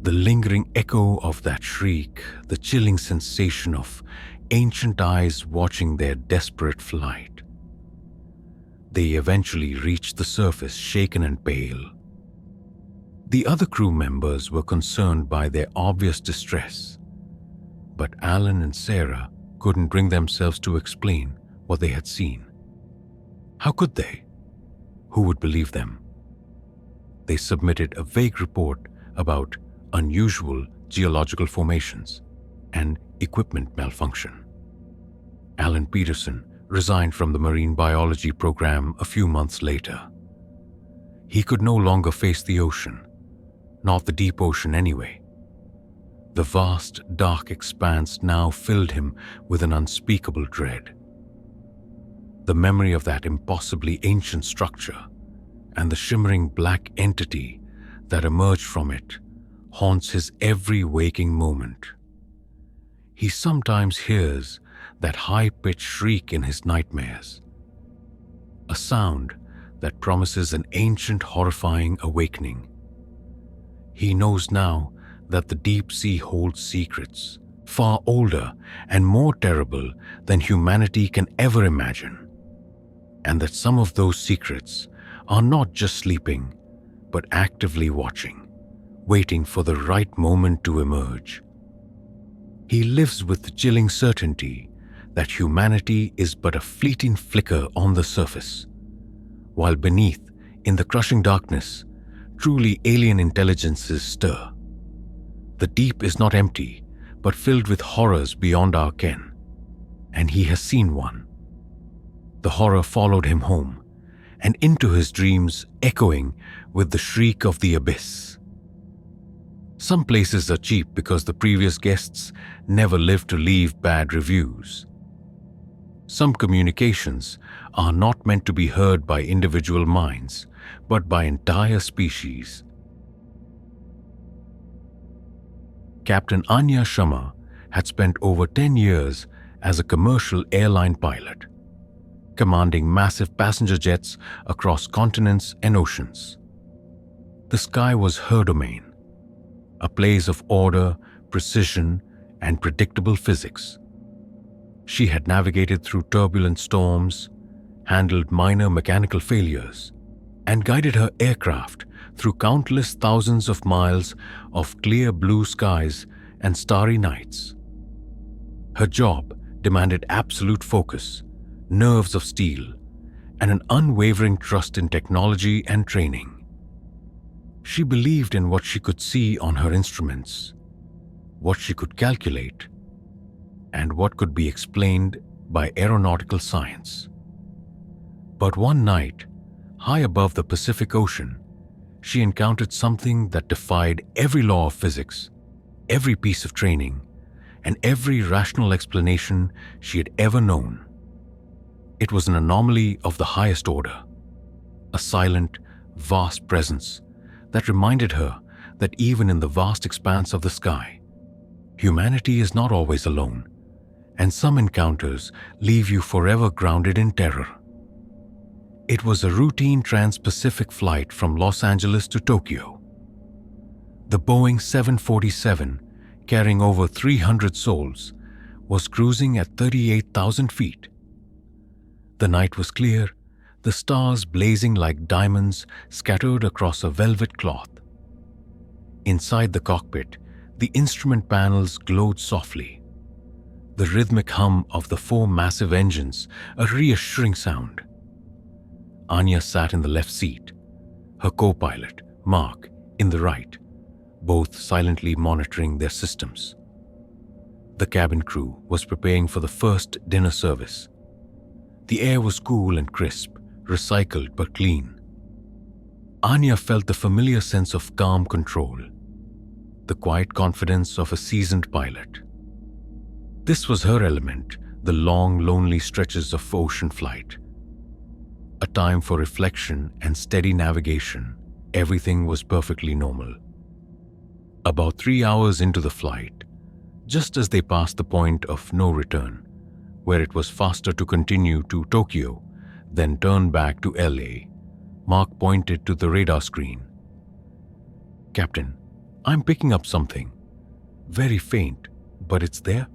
the lingering echo of that shriek, the chilling sensation of ancient eyes watching their desperate flight. They eventually reached the surface, shaken and pale. The other crew members were concerned by their obvious distress, but Alan and Sarah couldn't bring themselves to explain what they had seen. How could they? Who would believe them? They submitted a vague report about unusual geological formations and equipment malfunction. Alan Peterson resigned from the marine biology program a few months later. He could no longer face the ocean, not the deep ocean anyway. The vast, dark expanse now filled him with an unspeakable dread. The memory of that impossibly ancient structure and the shimmering black entity that emerged from it haunts his every waking moment. He sometimes hears that high-pitched shriek in his nightmares, a sound that promises an ancient, horrifying awakening. He knows now that the deep sea holds secrets far older and more terrible than humanity can ever imagine, and that some of those secrets are not just sleeping, but actively watching, waiting for the right moment to emerge. He lives with the chilling certainty that humanity is but a fleeting flicker on the surface, while beneath, in the crushing darkness, truly alien intelligences stir. The deep is not empty, but filled with horrors beyond our ken, and he has seen one. The horror followed him home, and into his dreams, echoing with the shriek of the abyss. Some places are cheap because the previous guests never lived to leave bad reviews. Some communications are not meant to be heard by individual minds, but by entire species. Captain Anya Sharma had spent over 10 years as a commercial airline pilot, commanding massive passenger jets across continents and oceans. The sky was her domain, a place of order, precision, and predictable physics. She had navigated through turbulent storms, handled minor mechanical failures, and guided her aircraft through countless thousands of miles of clear blue skies and starry nights. Her job demanded absolute focus, nerves of steel, and an unwavering trust in technology and training. She believed in what she could see on her instruments, what she could calculate, and what could be explained by aeronautical science. But one night, high above the Pacific Ocean, she encountered something that defied every law of physics, every piece of training, and every rational explanation she had ever known. It was an anomaly of the highest order, a silent, vast presence that reminded her that even in the vast expanse of the sky, humanity is not always alone, and some encounters leave you forever grounded in terror. It was a routine trans-Pacific flight from Los Angeles to Tokyo. The Boeing 747, carrying over 300 souls, was cruising at 38,000 feet. The night was clear, the stars blazing like diamonds scattered across a velvet cloth. Inside the cockpit, the instrument panels glowed softly. The rhythmic hum of the 4 massive engines, a reassuring sound. Anya sat in the left seat, her co-pilot, Mark, in the right, both silently monitoring their systems. The cabin crew was preparing for the first dinner service. The air was cool and crisp, recycled but clean. Anya felt the familiar sense of calm control, the quiet confidence of a seasoned pilot. This was her element, the long, lonely stretches of ocean flight. A time for reflection and steady navigation. Everything was perfectly normal. About 3 hours into the flight, just as they passed the point of no return, where it was faster to continue to Tokyo than turn back to LA, Mark pointed to the radar screen. "Captain, I'm picking up something. Very faint, but it's there.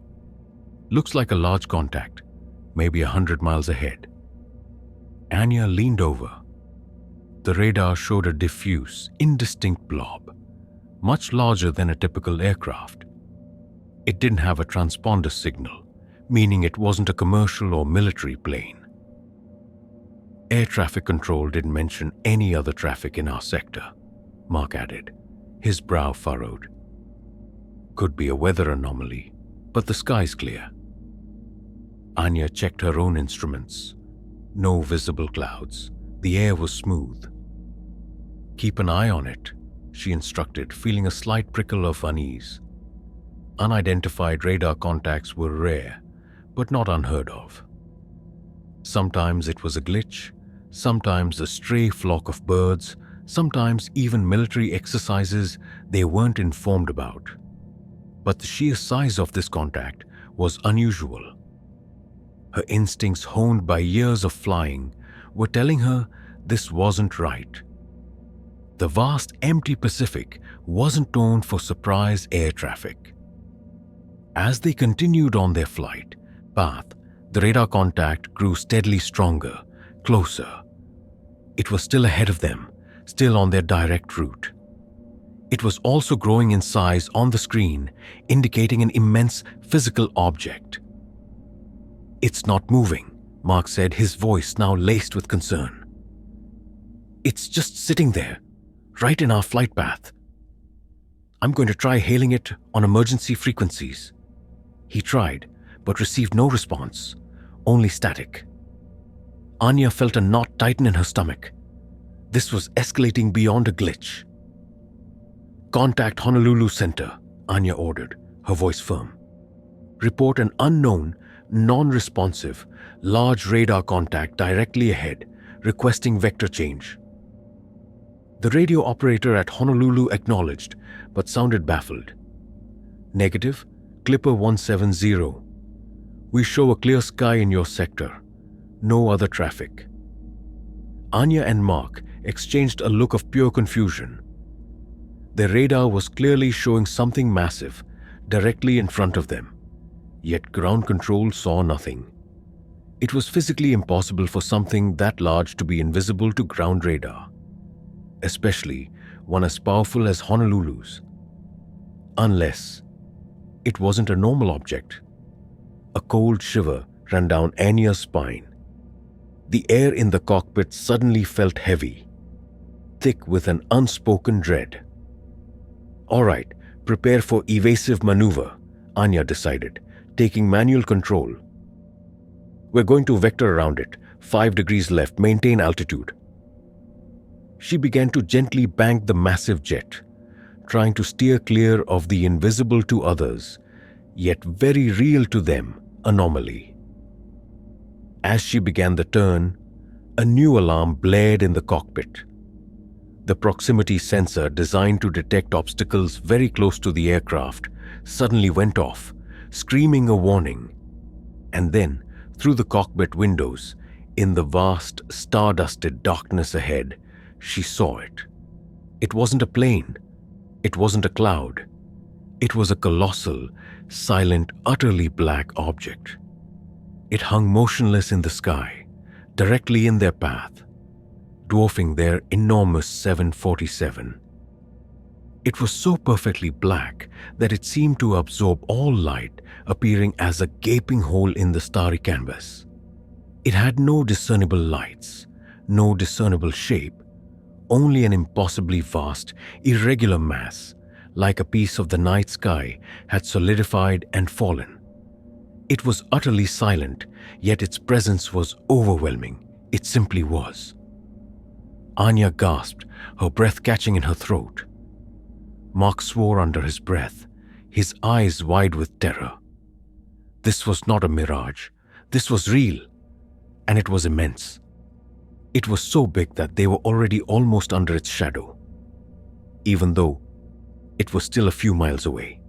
Looks like a large contact, maybe 100 miles ahead." Anya leaned over. The radar showed a diffuse, indistinct blob, much larger than a typical aircraft. It didn't have a transponder signal, meaning it wasn't a commercial or military plane. Air traffic control didn't mention any other traffic in our sector, Mark added, his brow furrowed. Could be a weather anomaly, but the sky's clear. Anya checked her own instruments. No visible clouds. The air was smooth. "Keep an eye on it," she instructed, feeling a slight prickle of unease. Unidentified radar contacts were rare, but not unheard of. Sometimes it was a glitch, sometimes a stray flock of birds, sometimes even military exercises they weren't informed about. But the sheer size of this contact was unusual. Her instincts, honed by years of flying, were telling her this wasn't right. The vast, empty Pacific wasn't known for surprise air traffic. As they continued on their flight path, the radar contact grew steadily stronger, closer. It was still ahead of them, still on their direct route. It was also growing in size on the screen, indicating an immense physical object. "It's not moving," Mark said, his voice now laced with concern. "It's just sitting there, right in our flight path. I'm going to try hailing it on emergency frequencies." He tried, but received no response, only static. Anya felt a knot tighten in her stomach. This was escalating beyond a glitch. "Contact Honolulu Center," Anya ordered, her voice firm. "Report an unknown, non-responsive, large radar contact directly ahead, requesting vector change." The radio operator at Honolulu acknowledged, but sounded baffled. "Negative, Clipper 170. We show a clear sky in your sector. No other traffic." Anya and Mark exchanged a look of pure confusion. Their radar was clearly showing something massive directly in front of them, yet ground control saw nothing. It was physically impossible for something that large to be invisible to ground radar, especially one as powerful as Honolulu's. Unless It wasn't a normal object. A cold shiver ran down Anya's spine. The air in the cockpit suddenly felt heavy, thick with an unspoken dread. "All right, prepare for evasive maneuver," Anya decided, taking manual control. "We're going to vector around it, 5 degrees left, maintain altitude." She began to gently bank the massive jet, trying to steer clear of the invisible to others, yet very real to them, anomaly. As she began the turn, a new alarm blared in the cockpit. The proximity sensor designed to detect obstacles very close to the aircraft suddenly went off, screaming a warning. And then, through the cockpit windows, in the vast, star-dusted darkness ahead, she saw it. It wasn't a plane. It wasn't a cloud. It was a colossal, silent, utterly black object. It hung motionless in the sky, directly in their path, dwarfing their enormous 747. It was so perfectly black that it seemed to absorb all light, appearing as a gaping hole in the starry canvas. It had no discernible lights, no discernible shape, only an impossibly vast, irregular mass, like a piece of the night sky, had solidified and fallen. It was utterly silent, yet its presence was overwhelming. It simply was. Anya gasped, her breath catching in her throat. Mark swore under his breath, his eyes wide with terror. This was not a mirage. This was real, and it was immense. It was so big that they were already almost under its shadow, even though it was still a few miles away.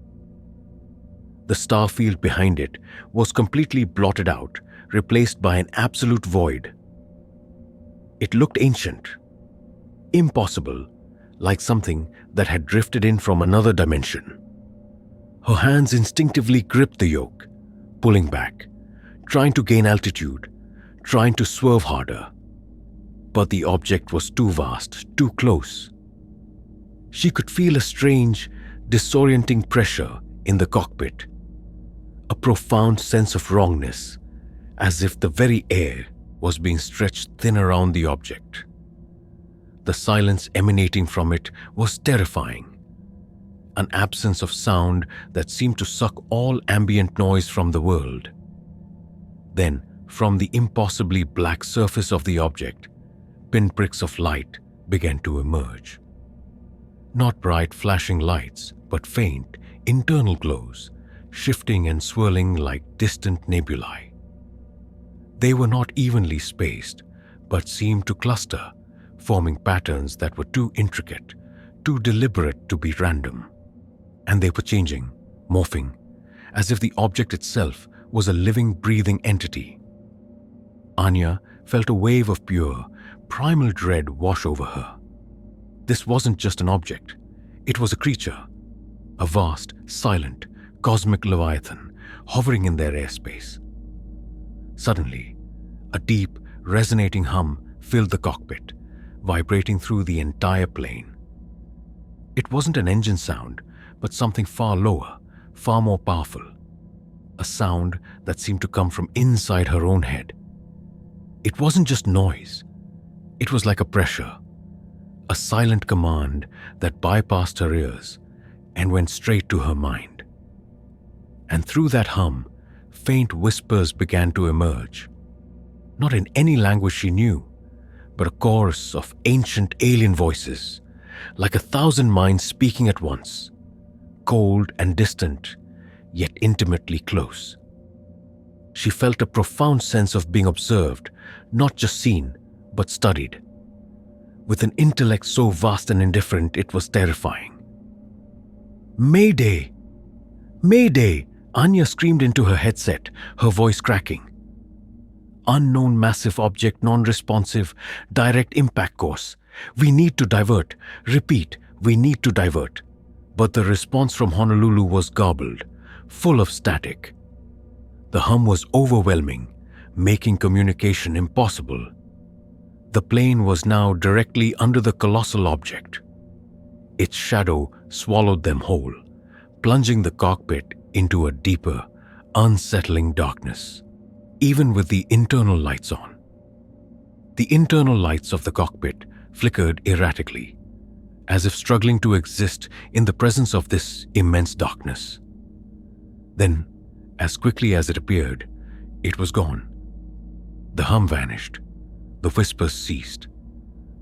The star field behind it was completely blotted out, replaced by an absolute void. It looked ancient, impossible, like something that had drifted in from another dimension. Her hands instinctively gripped the yoke, pulling back, trying to gain altitude, trying to swerve harder. But the object was too vast, too close. She could feel a strange, disorienting pressure in the cockpit, a profound sense of wrongness, as if the very air was being stretched thin around the object. The silence emanating from it was terrifying, an absence of sound that seemed to suck all ambient noise from the world. Then, from the impossibly black surface of the object, pinpricks of light began to emerge. Not bright flashing lights, but faint, internal glows, shifting and swirling like distant nebulae. They were not evenly spaced, but seemed to cluster, forming patterns that were too intricate, too deliberate to be random. And they were changing, morphing, as if the object itself was a living, breathing entity. Anya felt a wave of pure, primal dread wash over her. This wasn't just an object. It was a creature, a vast, silent, cosmic leviathan hovering in their airspace. Suddenly, a deep, resonating hum filled the cockpit, vibrating through the entire plane. It wasn't an engine sound, but something far lower, far more powerful. A sound that seemed to come from inside her own head. It wasn't just noise. It was like a pressure, a silent command that bypassed her ears and went straight to her mind. And through that hum, faint whispers began to emerge, not in any language she knew, but a chorus of ancient alien voices, like 1,000 minds speaking at once, cold and distant, yet intimately close. She felt a profound sense of being observed, not just seen, but studied. With an intellect so vast and indifferent, it was terrifying. "Mayday! Mayday!" Anya screamed into her headset, her voice cracking. "Unknown massive object, non-responsive, direct impact course. We need to divert. Repeat, we need to divert." But the response from Honolulu was garbled, full of static. The hum was overwhelming, making communication impossible. The plane was now directly under the colossal object. Its shadow swallowed them whole, plunging the cockpit into a deeper, unsettling darkness, even with the internal lights on. The internal lights of the cockpit flickered erratically, as if struggling to exist in the presence of this immense darkness. Then, as quickly as it appeared, it was gone. The hum vanished, the whispers ceased,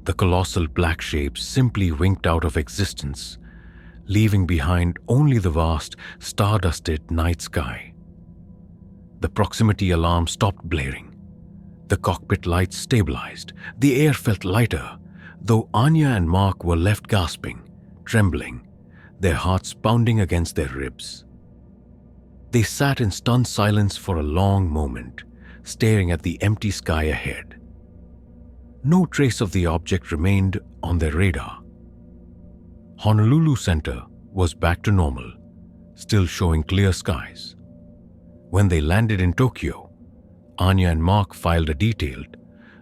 the colossal black shapes simply winked out of existence, leaving behind only the vast, star-dusted night sky. The proximity alarm stopped blaring. The cockpit lights stabilized. The air felt lighter, though Anya and Mark were left gasping, trembling, their hearts pounding against their ribs. They sat in stunned silence for a long moment, staring at the empty sky ahead. No trace of the object remained on their radar. Honolulu Center was back to normal, still showing clear skies. When they landed in Tokyo, Anya and Mark filed a detailed,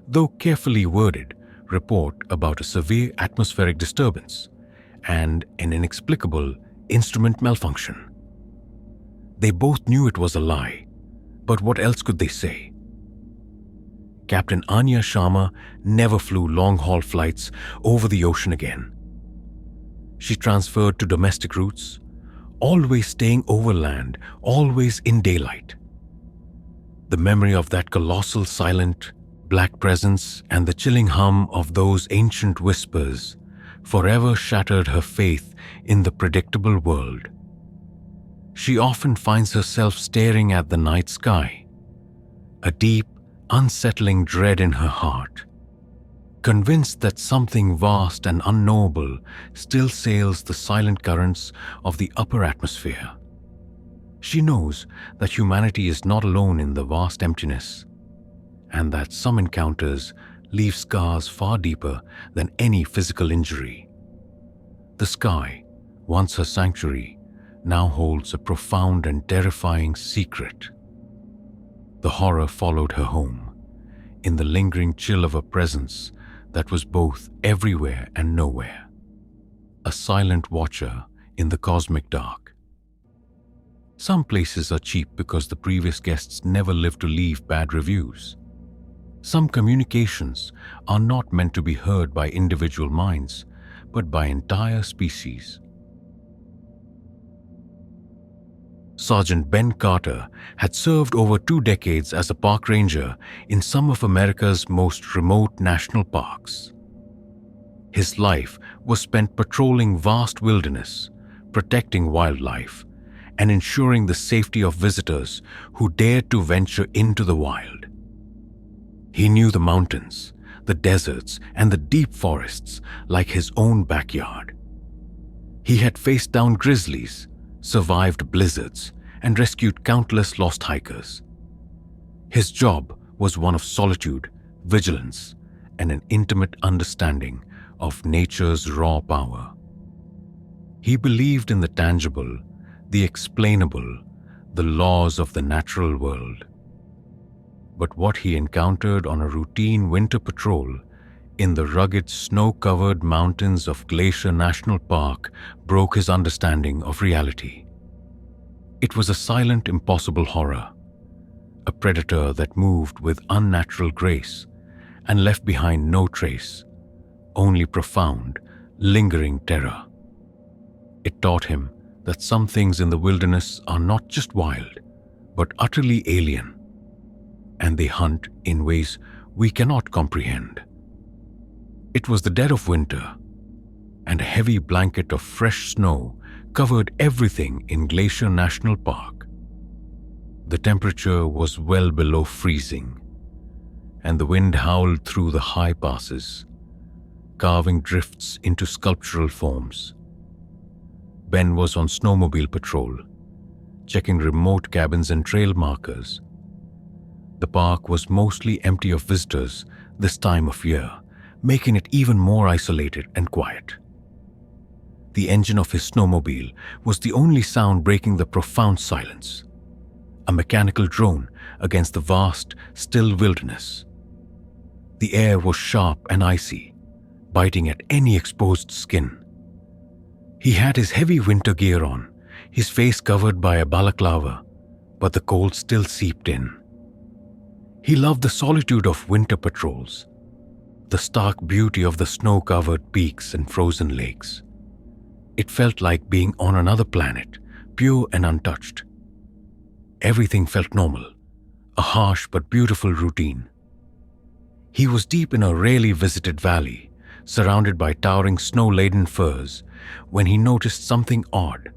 though carefully worded, report about a severe atmospheric disturbance and an inexplicable instrument malfunction. They both knew it was a lie, but what else could they say? Captain Anya Sharma never flew long-haul flights over the ocean again. She transferred to domestic routes, always staying overland, always in daylight. The memory of that colossal silent, black presence and the chilling hum of those ancient whispers forever shattered her faith in the predictable world. She often finds herself staring at the night sky, a deep, unsettling dread in her heart, convinced that something vast and unknowable still sails the silent currents of the upper atmosphere. She knows that humanity is not alone in the vast emptiness, and that some encounters leave scars far deeper than any physical injury. The sky, once her sanctuary, now holds a profound and terrifying secret. The horror followed her home, in the lingering chill of a presence that was both everywhere and nowhere, a silent watcher in the cosmic dark. Some places are cheap because the previous guests never lived to leave bad reviews. Some communications are not meant to be heard by individual minds, but by entire species. Sergeant Ben Carter had served over 2 decades as a park ranger in some of America's most remote national parks. His life was spent patrolling vast wilderness, protecting wildlife, and ensuring the safety of visitors who dared to venture into the wild. He knew the mountains, the deserts, and the deep forests like his own backyard. He had faced down grizzlies, survived blizzards, and rescued countless lost hikers. His job was one of solitude, vigilance, and an intimate understanding of nature's raw power. He believed in the tangible, the explainable, the laws of the natural world. But what he encountered on a routine winter patrol in the rugged snow-covered mountains of Glacier National Park broke his understanding of reality. It was a silent, impossible horror, a predator that moved with unnatural grace and left behind no trace, only profound, lingering terror. It taught him that some things in the wilderness are not just wild, but utterly alien, and they hunt in ways we cannot comprehend. It was the dead of winter, and a heavy blanket of fresh snow covered everything in Glacier National Park. The temperature was well below freezing, and the wind howled through the high passes, carving drifts into sculptural forms. Ben was on snowmobile patrol, checking remote cabins and trail markers. The park was mostly empty of visitors this time of year, making it even more isolated and quiet. The engine of his snowmobile was the only sound breaking the profound silence, a mechanical drone against the vast, still wilderness. The air was sharp and icy, biting at any exposed skin. He had his heavy winter gear on, his face covered by a balaclava, but the cold still seeped in. He loved the solitude of winter patrols, the stark beauty of the snow-covered peaks and frozen lakes. It felt like being on another planet, pure and untouched. Everything felt normal, a harsh but beautiful routine. He was deep in a rarely visited valley, surrounded by towering snow-laden firs, when he noticed something odd.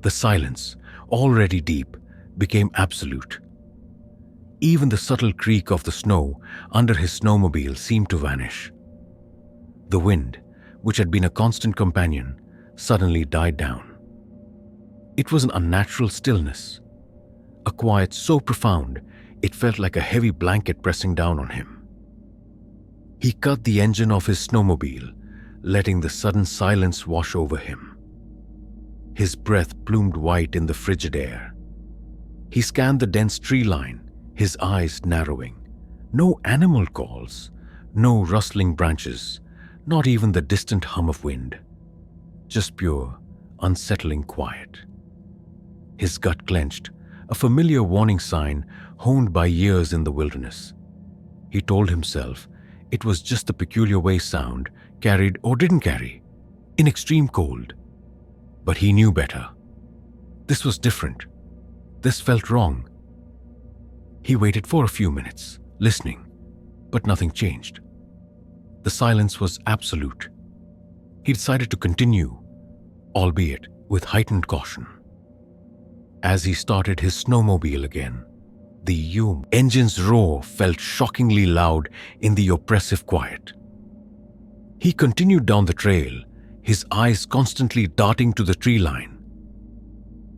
The silence, already deep, became absolute. Even the subtle creak of the snow under his snowmobile seemed to vanish. The wind, which had been a constant companion, suddenly died down. It was an unnatural stillness, a quiet so profound it felt like a heavy blanket pressing down on him. He cut the engine of his snowmobile, letting the sudden silence wash over him. His breath plumed white in the frigid air. He scanned the dense tree line, his eyes narrowing. No animal calls, no rustling branches, not even the distant hum of wind. Just pure, unsettling quiet. His gut clenched, a familiar warning sign honed by years in the wilderness. He told himself it was just the peculiar way sound carried or didn't carry, in extreme cold. But he knew better. This was different. This felt wrong. He waited for a few minutes, listening, but nothing changed. The silence was absolute. He decided to continue, albeit with heightened caution. As he started his snowmobile again, the engine's roar felt shockingly loud in the oppressive quiet. He continued down the trail, his eyes constantly darting to the tree line.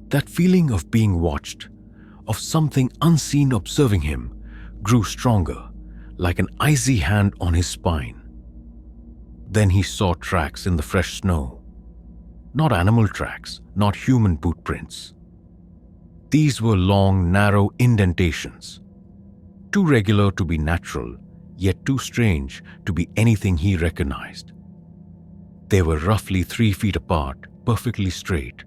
That feeling of being watched, of something unseen observing him, grew stronger, like an icy hand on his spine. Then he saw tracks in the fresh snow. Not animal tracks, not human boot prints. These were long, narrow indentations, too regular to be natural, yet too strange to be anything he recognized. They were roughly 3 feet apart, perfectly straight,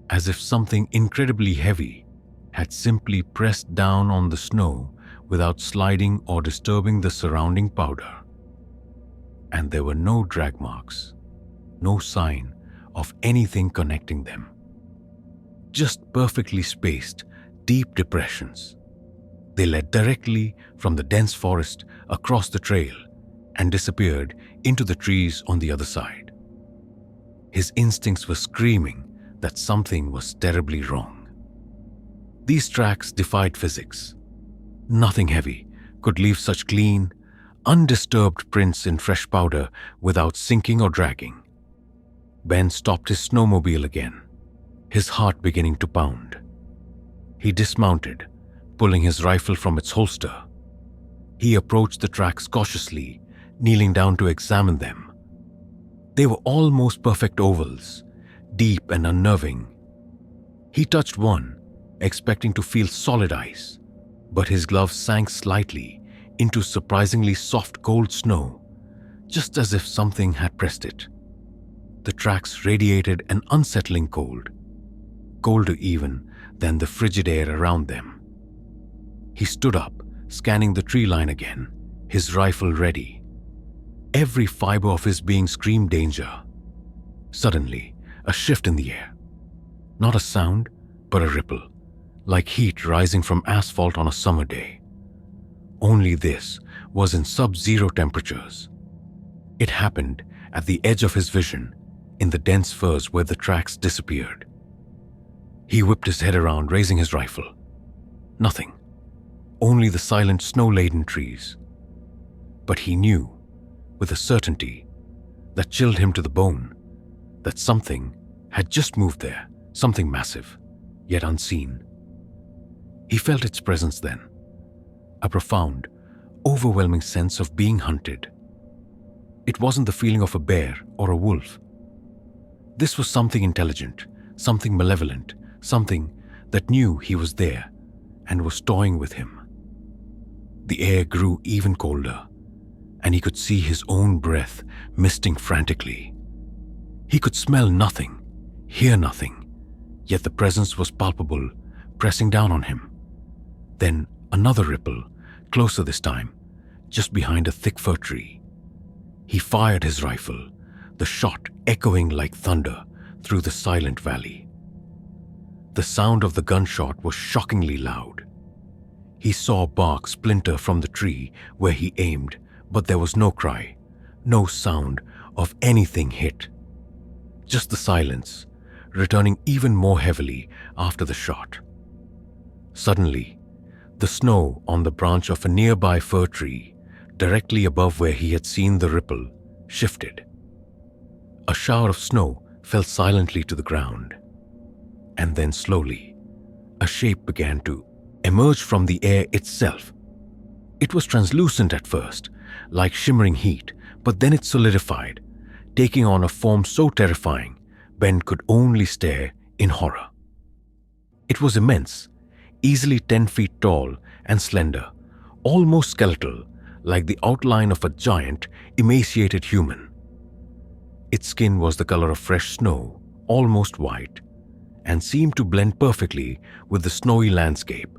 as if something incredibly heavy had simply pressed down on the snow without sliding or disturbing the surrounding powder. And there were no drag marks, no sign of anything connecting them. Just perfectly spaced, deep depressions. They led directly from the dense forest across the trail and disappeared into the trees on the other side. His instincts were screaming that something was terribly wrong. These tracks defied physics. Nothing heavy could leave such clean, undisturbed prints in fresh powder without sinking or dragging. Ben stopped his snowmobile again, his heart beginning to pound. He dismounted, pulling his rifle from its holster. He approached the tracks cautiously, kneeling down to examine them. They were almost perfect ovals, deep and unnerving. He touched one, expecting to feel solid ice, but his glove sank slightly into surprisingly soft cold snow, just as if something had pressed it. The tracks radiated an unsettling cold, colder even than the frigid air around them. He stood up, scanning the tree line again, his rifle ready. Every fiber of his being screamed danger. Suddenly, a shift in the air. Not a sound, but a ripple, like heat rising from asphalt on a summer day. Only this was in sub-zero temperatures. It happened at the edge of his vision, in the dense firs where the tracks disappeared. He whipped his head around, raising his rifle. Nothing. Only the silent, snow-laden trees. But he knew, with a certainty that chilled him to the bone, that something had just moved there, something massive, yet unseen. He felt its presence then, a profound, overwhelming sense of being hunted. It wasn't the feeling of a bear or a wolf. This was something intelligent, something malevolent, something that knew he was there and was toying with him. The air grew even colder, and he could see his own breath misting frantically. He could smell nothing, hear nothing, Yet the presence was palpable, pressing down on him. Then another ripple, closer this time, just behind a thick fir tree. He fired his rifle, the shot echoing like thunder through the silent valley. The sound of the gunshot was shockingly loud. He saw bark splinter from the tree where he aimed, but there was no cry, no sound of anything hit. Just the silence, returning even more heavily after the shot. Suddenly, the snow on the branch of a nearby fir tree, directly above where he had seen the ripple, shifted. A shower of snow fell silently to the ground. And then slowly, a shape began to emerge from the air itself. It was translucent at first, like shimmering heat, but then it solidified, taking on a form so terrifying, Ben could only stare in horror. It was immense, easily 10 feet tall and slender, almost skeletal, like the outline of a giant, emaciated human. Its skin was the color of fresh snow, almost white, and seemed to blend perfectly with the snowy landscape.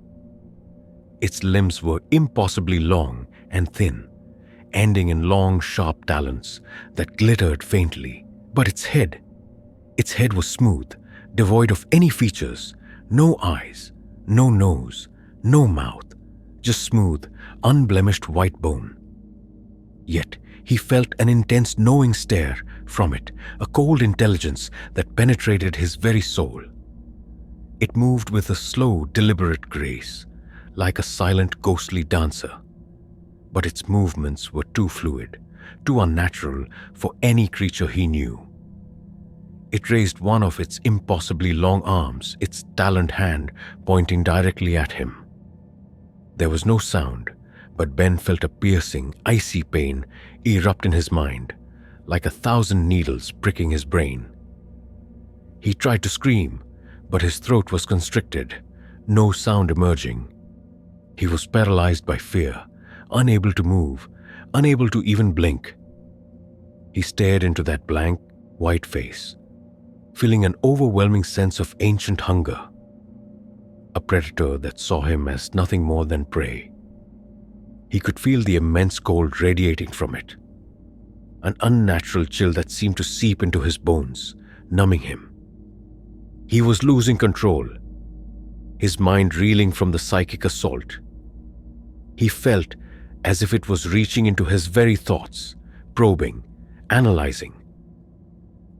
Its limbs were impossibly long and thin, ending in long, sharp talons that glittered faintly. But its head was smooth, devoid of any features, no eyes, no nose, no mouth, just smooth, unblemished white bone. Yet he felt an intense knowing stare from it, a cold intelligence that penetrated his very soul. It moved with a slow, deliberate grace, like a silent, ghostly dancer. But its movements were too fluid, too unnatural for any creature he knew. It raised one of its impossibly long arms, its taloned hand pointing directly at him. There was no sound, but Ben felt a piercing, icy pain erupt in his mind, like 1,000 needles pricking his brain. He tried to scream, but his throat was constricted, no sound emerging. He was paralyzed by fear, unable to move, unable to even blink. He stared into that blank, white face, feeling an overwhelming sense of ancient hunger, a predator that saw him as nothing more than prey. He could feel the immense cold radiating from it, an unnatural chill that seemed to seep into his bones, numbing him. He was losing control, his mind reeling from the psychic assault. He felt as if it was reaching into his very thoughts, probing, analyzing.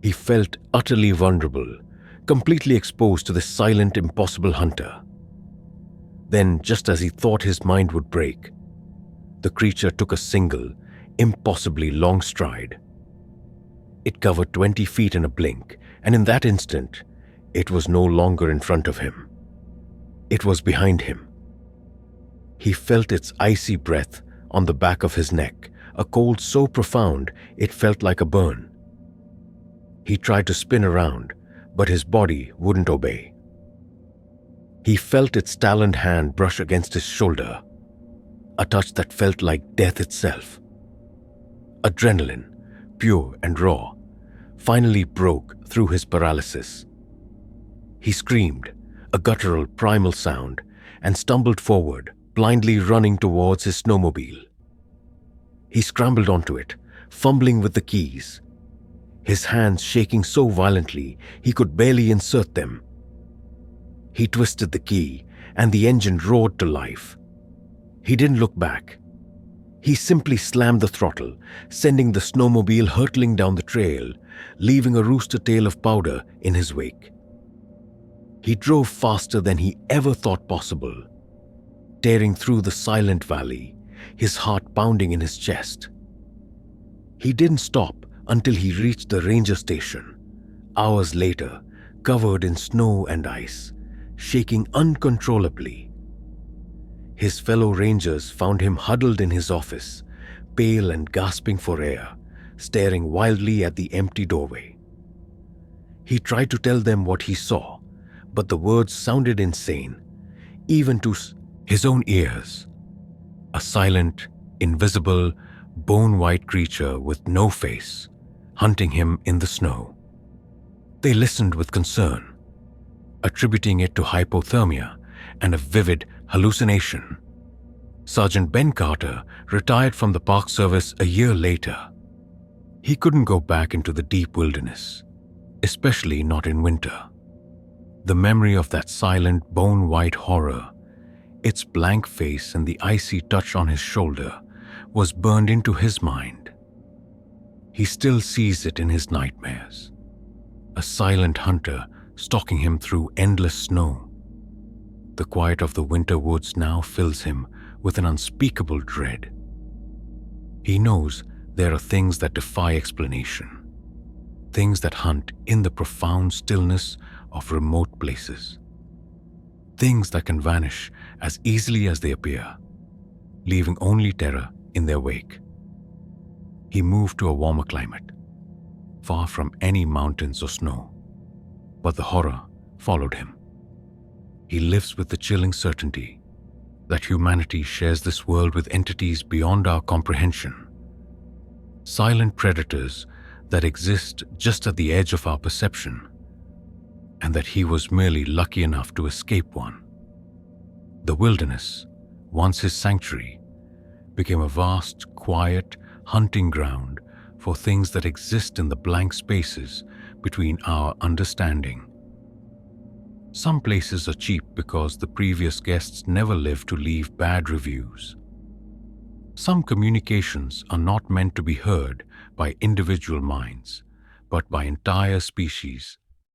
He felt utterly vulnerable, completely exposed to the silent, impossible hunter. Then, just as he thought his mind would break, the creature took a single, impossibly long stride. It covered 20 feet in a blink, and in that instant, it was no longer in front of him. It was behind him. He felt its icy breath on the back of his neck, a cold so profound it felt like a burn. He tried to spin around, but his body wouldn't obey. He felt its taloned hand brush against his shoulder, a touch that felt like death itself. Adrenaline, pure and raw, finally broke through his paralysis. He screamed, a guttural primal sound, and stumbled forward, blindly running towards his snowmobile. He scrambled onto it, fumbling with the keys, his hands shaking so violently he could barely insert them. He twisted the key, and the engine roared to life. He didn't look back. He simply slammed the throttle, sending the snowmobile hurtling down the trail, leaving a rooster tail of powder in his wake. He drove faster than he ever thought possible, tearing through the silent valley, his heart pounding in his chest. He didn't stop until he reached the ranger station, hours later, covered in snow and ice, shaking uncontrollably. His fellow rangers found him huddled in his office, pale and gasping for air, staring wildly at the empty doorway. He tried to tell them what he saw, but the words sounded insane, even to his own ears. A silent, invisible, bone-white creature with no face, hunting him in the snow. They listened with concern. attributing it to hypothermia and a vivid hallucination. Sergeant Ben Carter retired from the Park Service a year later. He couldn't go back into the deep wilderness, especially not in winter. The memory of that silent, bone-white horror, its blank face and the icy touch on his shoulder, was burned into his mind. He still sees it in his nightmares. A silent hunter stalking him through endless snow. The quiet of the winter woods now fills him with an unspeakable dread. He knows there are things that defy explanation, things that hunt in the profound stillness of remote places, things that can vanish as easily as they appear, leaving only terror in their wake. He moved to a warmer climate, far from any mountains or snow, but the horror followed him. He lives with the chilling certainty that humanity shares this world with entities beyond our comprehension, silent predators that exist just at the edge of our perception, and that he was merely lucky enough to escape one. The wilderness, once his sanctuary, became a vast, quiet hunting ground for things that exist in the blank spaces between our understanding. Some places are cheap because the previous guests never lived to leave bad reviews. Some communications are not meant to be heard by individual minds, but by entire species